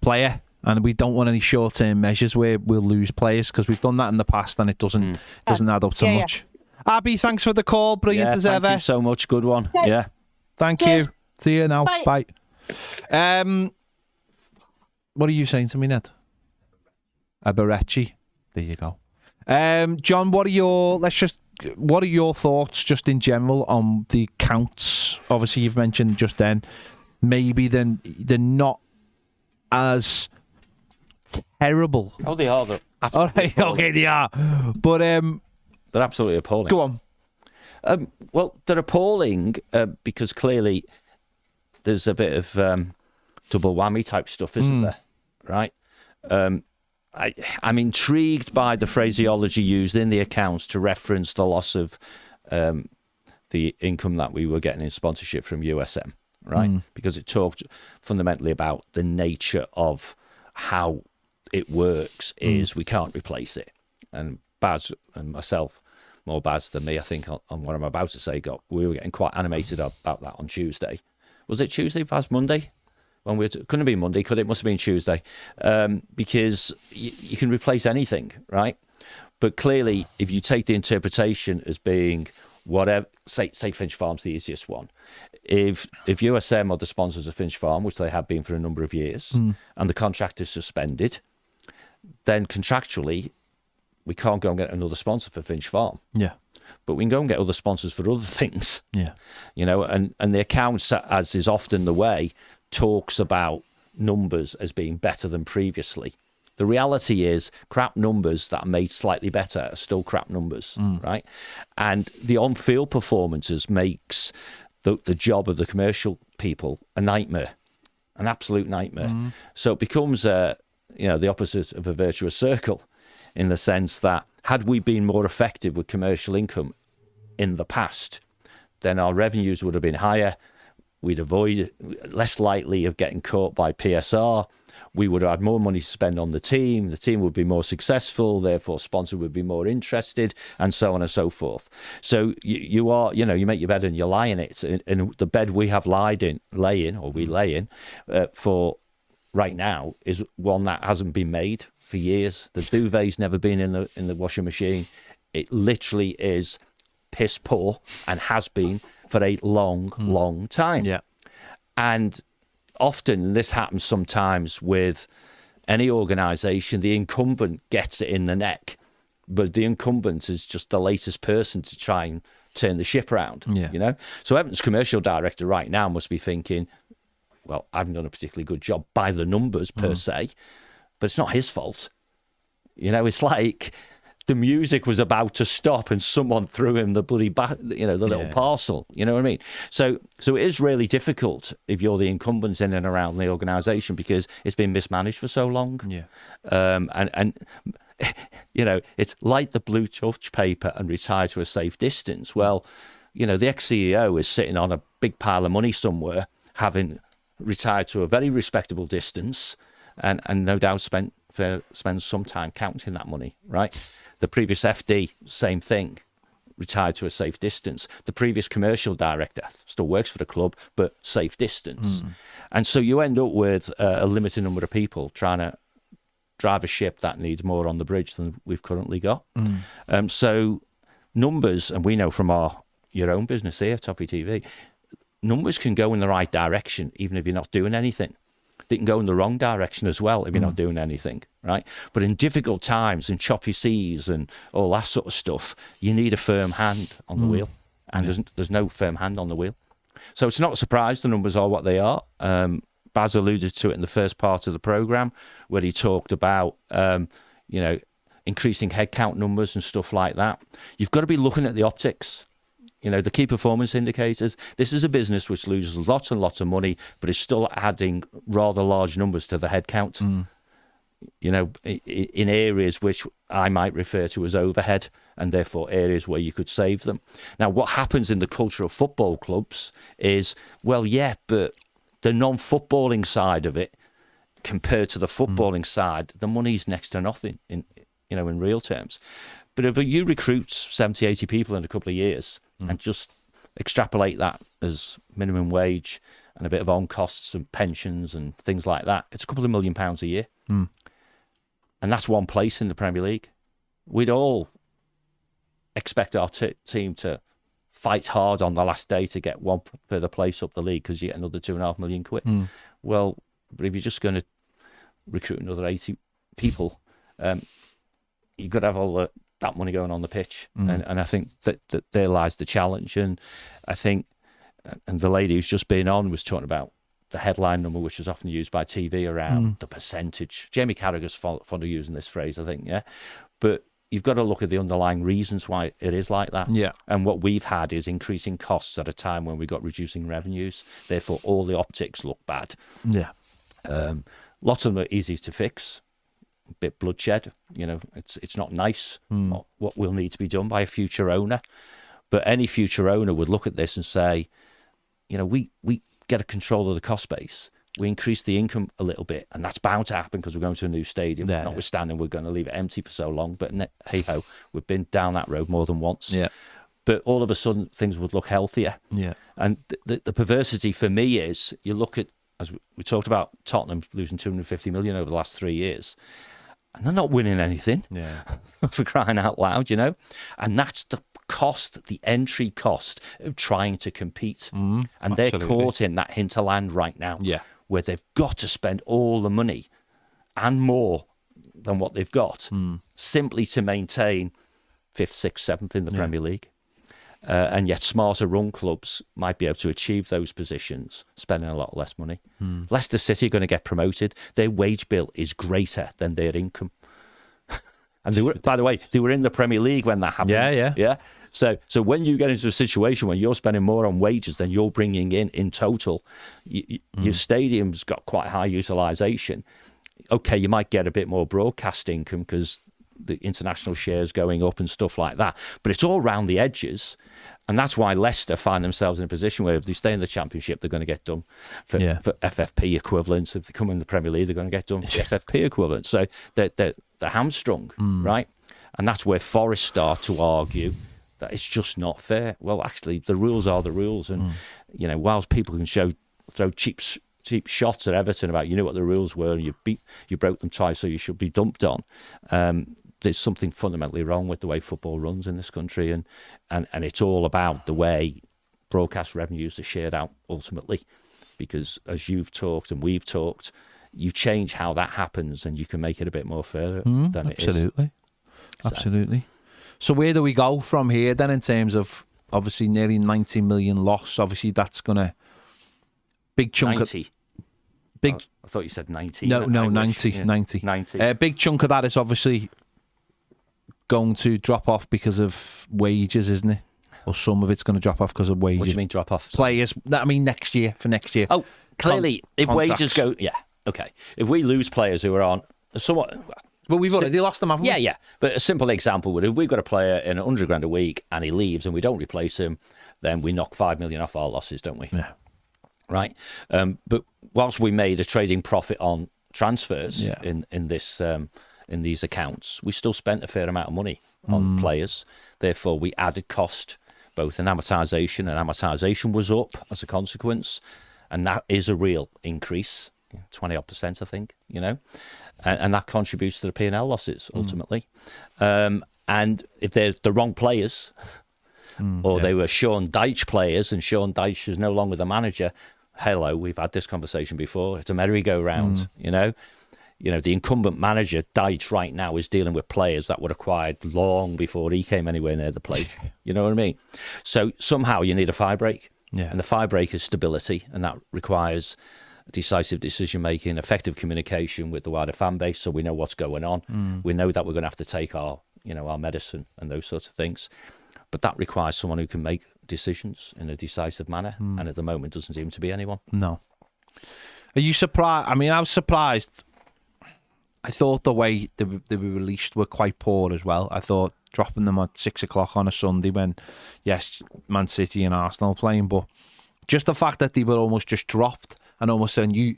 player, and we don't want any short-term measures where we'll lose players, because we've done that in the past and it doesn't add up to much. Abby, thanks for the call. Brilliant as ever. Thank you so much. Good one. Okay. Yeah. Thank Cheers. you. See you now. Bye. Bye. What are you saying to me, Ned? A Berecci. There you go. John, what are your thoughts just in general on the counts? Obviously, you've mentioned just then, maybe they're not as terrible. Oh, they are. All right, okay, they are. But they're absolutely appalling. Go on. Well, they're appalling because clearly there's a bit of double whammy type stuff, isn't there? Right? I'm intrigued by the phraseology used in the accounts to reference the loss of the income that we were getting in sponsorship from USM, right? Because it talked fundamentally about the nature of how it works is we can't replace it. And Baz and myself, more Baz than me, I think, on what I'm about to say, we were getting quite animated about that on Tuesday. Was it Tuesday, Baz? Monday? When couldn't have been Monday, it must have been Tuesday, because you can replace anything, right? But clearly, if you take the interpretation as being whatever, say Finch Farm's the easiest one. If USM are the sponsors of Finch Farm, which they have been for a number of years, and the contract is suspended, then contractually, we can't go and get another sponsor for Finch Farm. Yeah. But we can go and get other sponsors for other things. Yeah. You know, and the accounts, as is often the way, talks about numbers as being better than previously. The reality is crap numbers that are made slightly better are still crap numbers, right? And the on-field performances makes the job of the commercial people a nightmare, an absolute nightmare. So it becomes the opposite of a virtuous circle, in the sense that had we been more effective with commercial income in the past, then our revenues would have been higher. We'd avoid less likely of getting caught by PSR. We would have had more money to spend on the team. The team would be more successful. Therefore, sponsor would be more interested, and so on and so forth. So you make your bed and you lie in it. And the bed we have lay in for right now is one that hasn't been made for years. The duvet's never been in the washing machine. It literally is piss poor and has been for a long time. Yeah. And often this happens sometimes with any organisation, the incumbent gets it in the neck, but the incumbent is just the latest person to try and turn the ship around. Yeah. You know? So Everton's commercial director right now must be thinking, well, I haven't done a particularly good job by the numbers per se, but it's not his fault. You know, it's like the music was about to stop and someone threw him the bloody, the little parcel. You know what I mean? So it is really difficult if you're the incumbents in and around the organisation, because it's been mismanaged for so long. Yeah. And it's light the blue touch paper and retire to a safe distance. Well, the ex-CEO is sitting on a big pile of money somewhere, having retired to a very respectable distance, and no doubt spends some time counting that money, right? The previous FD, same thing, retired to a safe distance. The previous commercial director still works for the club, but safe distance. And so you end up with a limited number of people trying to drive a ship that needs more on the bridge than we've currently got. So numbers, and we know from your own business here, Toffee TV, numbers can go in the right direction even if you're not doing anything. They can go in the wrong direction as well if you're not doing anything, right? But in difficult times, in choppy seas and all that sort of stuff, you need a firm hand on the wheel, and there's no firm hand on the wheel. So it's not a surprise the numbers are what they are. Baz alluded to it in the first part of the programme, where he talked about, increasing headcount numbers and stuff like that. You've got to be looking at the optics. The key performance indicators. This is a business which loses lots and lots of money, but is still adding rather large numbers to the headcount. In areas which I might refer to as overhead, and therefore areas where you could save them. Now, what happens in the culture of football clubs is, but the non-footballing side of it, compared to the footballing side, the money's next to nothing in real terms. But if you recruit 70, 80 people in a couple of years and just extrapolate that as minimum wage and a bit of on costs and pensions and things like that, it's a couple of £1 million a year. Mm. And that's one place in the Premier League. We'd all expect our team to fight hard on the last day to get one further place up the league because you get another £2.5 million. Well, but if you're just going to recruit another 80 people, you've got to have all that money going on the pitch. And I think that there lies the challenge. And I think, and the lady who's just been on was talking about the headline number, which is often used by TV around the percentage. Jamie Carragher's fond of using this phrase, I think, yeah. But you've got to look at the underlying reasons why it is like that. Yeah. And what we've had is increasing costs at a time when we've got reducing revenues. Therefore, all the optics look bad. Yeah. Lots of them are easy to fix. A bit bloodshed, it's not nice. What will need to be done by a future owner. But any future owner would look at this and say, we get a control of the cost base. We increase the income a little bit, and that's bound to happen because we're going to a new stadium. Yeah, notwithstanding, we're going to leave it empty for so long. But hey-ho, we've been down that road more than once. Yeah. But all of a sudden, things would look healthier. Yeah. And the perversity for me is, you look at, as we talked about, Tottenham losing 250 million over the last 3 years, and they're not winning anything. Yeah. For crying out loud, And that's the cost, the entry cost of trying to compete. And they're caught in that hinterland right now. Yeah. Where they've got to spend all the money and more than what they've got simply to maintain 5th, 6th, 7th in the Premier League. And yet smarter run clubs might be able to achieve those positions, spending a lot less money. Leicester City are going to get promoted. Their wage bill is greater than their income. And they were, by the way, they were in the Premier League when that happened. Yeah. So when you get into a situation where you're spending more on wages than you're bringing in total, your stadium's got quite high utilisation. Okay, you might get a bit more broadcast income because the international shares going up and stuff like that. But it's all around the edges. And that's why Leicester find themselves in a position where if they stay in the Championship, they're going to get done for FFP equivalents. If they come in the Premier League, they're going to get done for FFP equivalents. So they're hamstrung, right? And that's where Forest start to argue that it's just not fair. Well, actually, the rules are the rules. And, whilst people can throw cheap shots at Everton about, what the rules were and you broke them twice, so you should be dumped on. There's something fundamentally wrong with the way football runs in this country, and it's all about the way broadcast revenues are shared out ultimately, because as you've talked and we've talked, you change how that happens and you can make it a bit more fair than it is. Absolutely. So where do we go from here then in terms of obviously nearly 90 million loss? Obviously that's going to big chunk 90. Big. I thought you said 90. No, 90. 90. A big chunk of that is obviously going to drop off because of wages, isn't it? Or some of it's going to drop off because of wages. What do you mean drop off? Players. I mean next year. Oh, clearly, if contracts. wages go, okay. If we lose players who are on somewhat. But we've already lost them, haven't we? Yeah. But a simple example would, if we've got a player in £100,000 a week and he leaves and we don't replace him, then we knock 5 million off our losses, don't we? Yeah. Right. But whilst we made a trading profit on transfers in these accounts, we still spent a fair amount of money on players. Therefore, we added cost, both in amortisation, and amortisation was up as a consequence. And that is a real increase, 20% I think, and that contributes to the P&L losses ultimately. And if they're the wrong players, or they were Sean Dyche players and Sean Dyche is no longer the manager, hello, we've had this conversation before. It's a merry-go-round, the incumbent manager, Dyche, right now is dealing with players that were acquired long before he came anywhere near the plate. You know what I mean? So somehow you need a fire break. Yeah. And the fire break is stability, and that requires decisive decision-making, effective communication with the wider fan base so we know what's going on. We know that we're going to have to take our medicine and those sorts of things. But that requires someone who can make decisions in a decisive manner, and at the moment doesn't seem to be anyone. No. Are you surprised? I mean, I was surprised. I thought the way they were released were quite poor as well. I thought dropping them at 6 o'clock on a Sunday when, yes, Man City and Arsenal are playing, but just the fact that they were almost just dropped and almost saying, you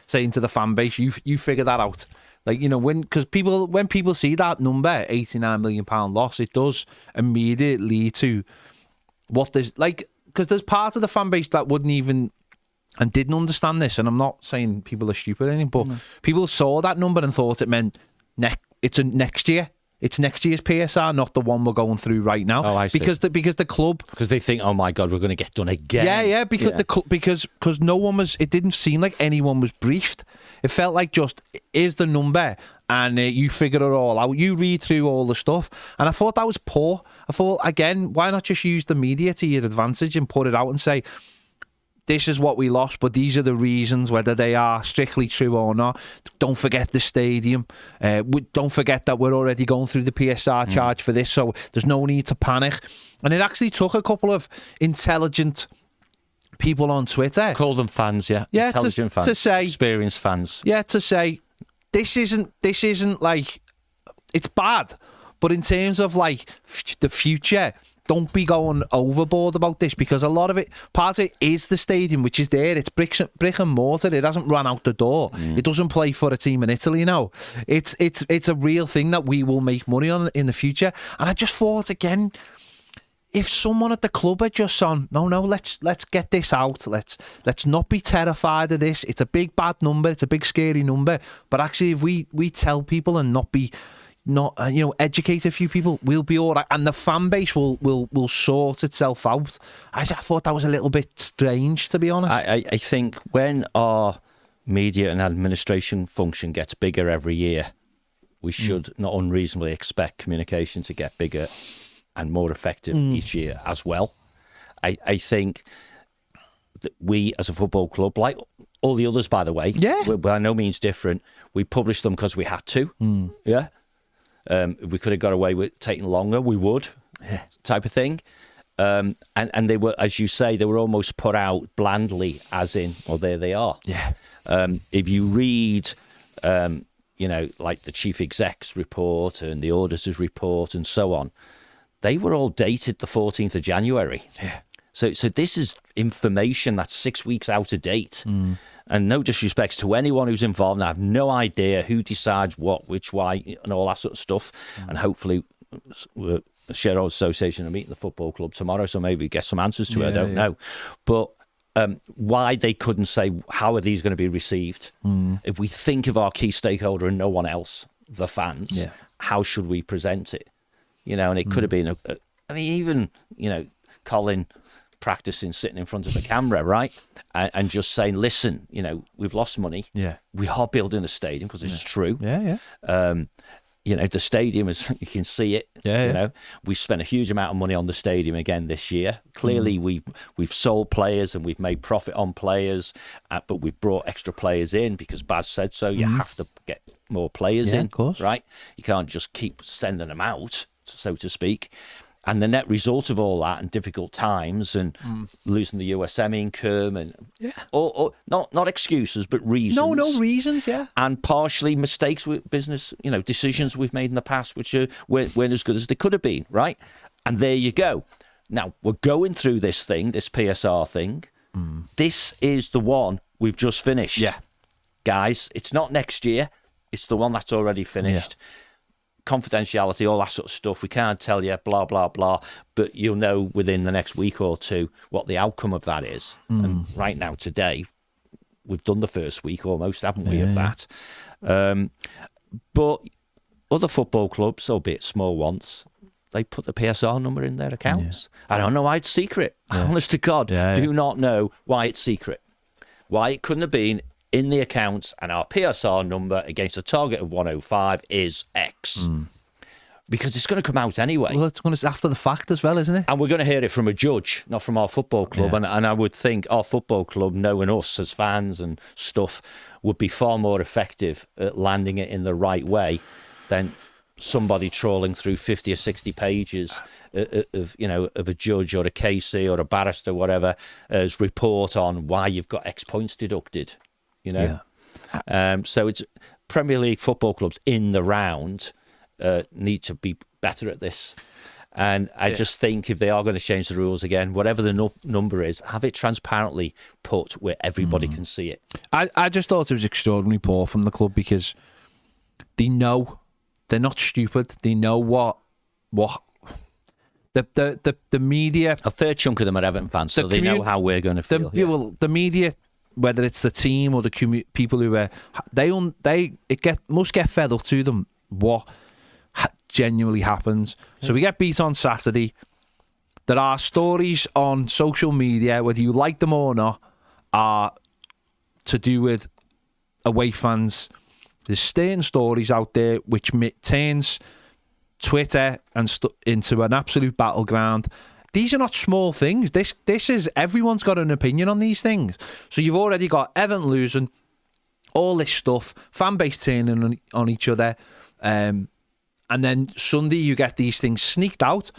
saying to the fan base, you figure that out. Like, when people see that number, £89 million loss, it does immediately lead to what there's like because there's part of the fan base that wouldn't even and didn't understand this. And I'm not saying people are stupid or anything, but people saw that number and thought it meant it's a next year. It's next year's PSR, not the one we're going through right now. Oh, I see. Because the club, because they think, oh my God, we're going to get done again. Yeah, because because no one was. It didn't seem like anyone was briefed. It felt like just here's the number and you figure it all out. You read through all the stuff, and I thought that was poor. I thought again, why not just use the media to your advantage and put it out and say, this is what we lost, but these are the reasons, whether they are strictly true or not. Don't forget the stadium. Don't forget that we're already going through the PSR charge for this, so there's no need to panic. And it actually took a couple of intelligent people on Twitter. Call them fans, yeah. Intelligent fans. To say, experienced fans. Yeah, to say, this isn't like, it's bad, but in terms of like the future, don't be going overboard about this, because a lot of it, part of it is the stadium, which is there. It's brick and mortar. It hasn't run out the door. It doesn't play for a team in Italy now. It's a real thing that we will make money on in the future. And I just thought, again, if someone at the club had just on, no, let's get this out. Let's not be terrified of this. It's a big bad number. It's a big scary number. But actually, if we tell people and educate a few people, we'll be all right, and the fan base will sort itself out. I thought that was a little bit strange, to be honest. I think when our media and administration function gets bigger every year, we should not unreasonably expect communication to get bigger and more effective each year as well. I think that we as a football club, like all the others, by the way, we're by no means different. We publish them because we had to. If we could have got away with taking longer, we would, type of thing. And they were, as you say, they were almost put out blandly, as in, well, there they are. Yeah. If you read, like the chief exec's report and the auditor's report and so on, they were all dated the 14th of January. Yeah. So this is information that's 6 weeks out of date. And no disrespect to anyone who's involved, and I have no idea who decides what, which, why, and all that sort of stuff. And hopefully, the Shareholders Association are meeting the football club tomorrow, so maybe get some answers to it. I don't know. But why they couldn't say, how are these going to be received? If we think of our key stakeholder and no one else, the fans, how should we present it? And it could have been, Colin practicing sitting in front of the camera, right? And just saying, listen, we've lost money. Yeah. We are building a stadium because it's true. Yeah. The stadium is, you can see it. Yeah. We've spent a huge amount of money on the stadium again this year. Clearly, we've sold players and we've made profit on players, but we've brought extra players in because Baz said so. You have to get more players in, of course. Right? You can't just keep sending them out, so to speak. And the net result of all that and difficult times and losing the USM income and or not excuses but reasons. No reasons, and partially mistakes with business, decisions we've made in the past which weren't as good as they could have been, right? And there you go. Now we're going through this PSR thing. This is the one we've just finished. Yeah, guys, it's not next year. It's the one that's already finished. Confidentiality, all that sort of stuff. We can't tell you, blah, blah, blah. But you'll know within the next week or two what the outcome of that is. And right now, today, we've done the first week almost, haven't we, of that? But other football clubs, albeit small ones, they put the PSR number in their accounts. I don't know why it's secret. Honest to God, do not know why it's secret. Why it couldn't have been in the accounts, and our PSR number against a target of 105 is X. Because it's going to come out anyway. Well, it's going to after the fact as well, isn't it? And we're going to hear it from a judge, not from our football club. And I would think our football club, knowing us as fans and stuff, would be far more effective at landing it in the right way than somebody trawling through 50 or 60 pages of a judge or a KC or a barrister, whatever, as report on why you've got X points deducted. So it's Premier League football clubs in the round need to be better at this. And I just think if they are going to change the rules again, whatever the number is, have it transparently put where everybody can see it. I just thought it was extraordinarily poor from the club because they know they're not stupid. They know what the media. A fair chunk of them are Everton fans, so they know how we're going to feel. Well, the media, whether it's the team or the people who are, must get fed up to them what genuinely happens. So we get beat on Saturday. There are stories on social media, whether you like them or not, are to do with away fans. There's certain stories out there which turns Twitter into an absolute battleground. These are not small things. This is, everyone's got an opinion on these things. So you've already got Everton losing, all this stuff, fan base turning on each other, and then Sunday you get these things sneaked out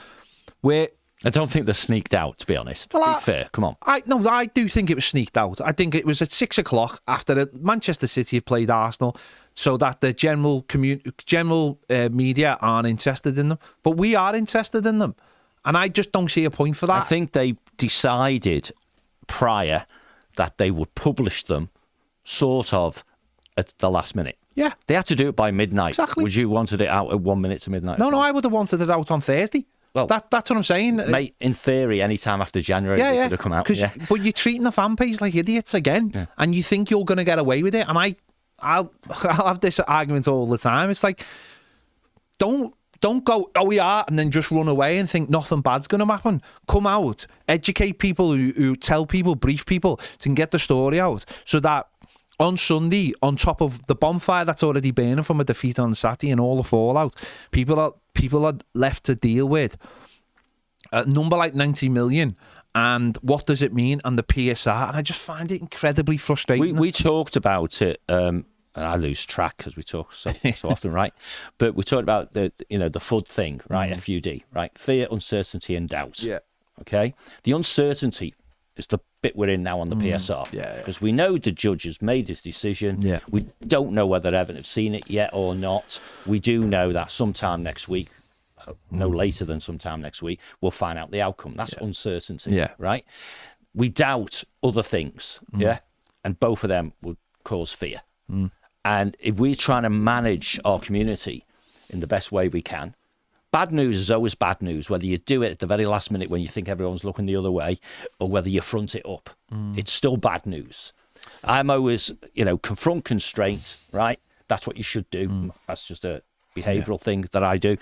where... I don't think they're sneaked out, to be honest. Well, be fair, come on. I do think it was sneaked out. I think it was at 6 o'clock after Manchester City have played Arsenal, so that the general media aren't interested in them. But we are interested in them. And I just don't see a point for that. I think they decided prior that they would publish them sort of at the last minute. Yeah. They had to do it by midnight. Exactly. Would you wanted it out at 1 minute to midnight? No, I would have wanted it out on Thursday. Well, that's what I'm saying. Mate, in theory, any time after January, they could have come out. Yeah. But you're treating the fan page like idiots again, and you think you're going to get away with it. And I'll have this argument all the time. It's like, don't go, oh, we are, and then just run away and think nothing bad's going to happen. Come out, educate people, who tell people, brief people, to get the story out, so that on Sunday, on top of the bonfire that's already burning from a defeat on Saturday and all the fallout, people are left to deal with a number like 90 million. And what does it mean? And the PSR. And I just find it incredibly frustrating. We talked about it. And I lose track because we talk so often, right? But we talked about the FUD thing, right? FUD, right? Fear, uncertainty, and doubt. Yeah. Okay. The uncertainty is the bit we're in now on the PSR. Because we know the judge has made his decision. Yeah. We don't know whether Everton have seen it yet or not. We do know that sometime next week, no later than sometime next week, we'll find out the outcome. That's uncertainty, right? We doubt other things, and both of them would cause fear. And if we're trying to manage our community in the best way we can, bad news is always bad news, whether you do it at the very last minute when you think everyone's looking the other way, or whether you front it up. It's still bad news. I'm always, confront constraint, right? That's what you should do. That's just a behavioural thing that I do.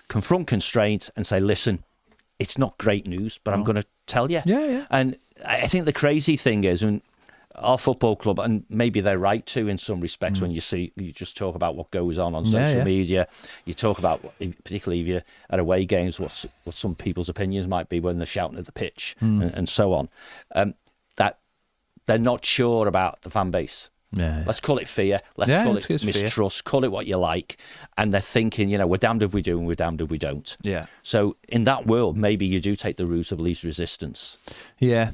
Confront constraint and say, listen, it's not great news, but I'm going to tell you. And I think the crazy thing is, when our football club, and maybe they're right too in some respects, when you just talk about what goes on social media, you talk about, particularly if you're at away games, what some people's opinions might be when they're shouting at the pitch and so on, that they're not sure about the fan base. Let's call it fear. Let's call it mistrust. Fear. Call it what you like. And they're thinking, we're damned if we do and we're damned if we don't. So in that world, maybe you do take the route of least resistance. You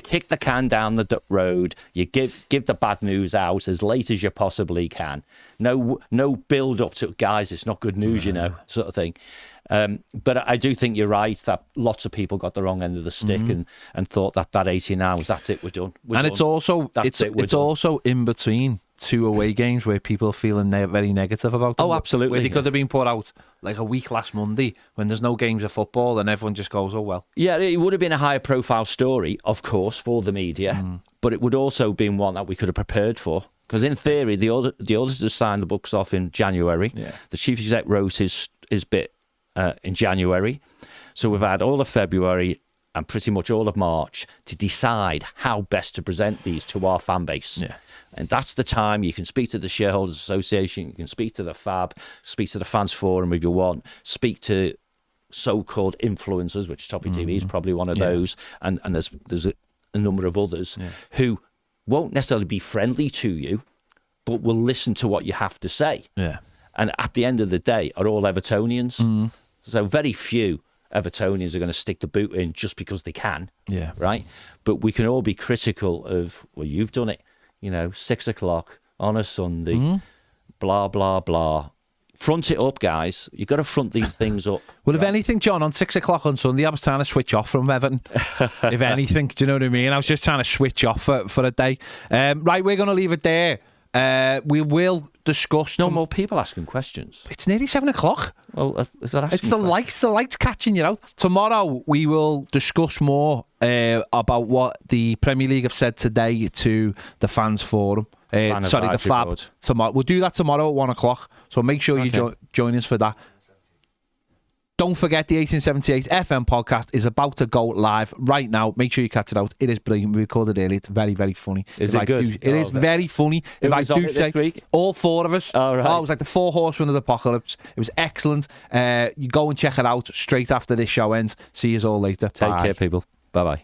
kick the can down the road. You give the bad news out as late as you possibly can. No build up to, guys, it's not good news, sort of thing. But I do think you're right that lots of people got the wrong end of the stick and thought that 18 hours, that's it, we're done. It's also also in between two away games where people are feeling very negative about them. Oh, absolutely. Where they could have been put out like a week last Monday when there's no games of football and everyone just goes, oh, well. Yeah, it would have been a higher profile story, of course, for the media, but it would also have been one that we could have prepared for. Because in theory, the auditors signed the books off in January. The chief exec wrote his bit in January. So we've had all of February and pretty much all of March to decide how best to present these to our fan base. And that's the time you can speak to the Shareholders Association, you can speak to the FAB, speak to the Fans Forum if you want, speak to so-called influencers, which Toffee TV is probably one of those, and there's a number of others who won't necessarily be friendly to you, but will listen to what you have to say. And at the end of the day, are all Evertonians. So very few Evertonians are going to stick the boot in just because they can, right? But we can all be critical of, well, you've done it, 6 o'clock on a Sunday, blah, blah, blah. Front it up, guys. You've got to front these things up. Well, if anything, John, on 6 o'clock on Sunday, I was trying to switch off from Everton. If anything, do you know what I mean? I was just trying to switch off for a day. Right, we're going to leave it there. We will discuss. No more people asking questions. It's nearly 7 o'clock. Well, if they're asking It's the lights catching you out. Tomorrow we will discuss more about what the Premier League have said today to the fans forum. The FAB. Board. Tomorrow we'll do that tomorrow at 1 o'clock. So make sure you join us for that. Don't forget the 1878 FM podcast is about to go live right now. Make sure you catch it out. It is brilliant. We recorded it earlier. It's very, very funny. Is it good? It is very funny. Who was on it this week? All 4 of us. Oh, right. It was like the 4 horsemen of the apocalypse. It was excellent. You go and check it out straight after this show ends. See you all later. Take care, people. Bye-bye.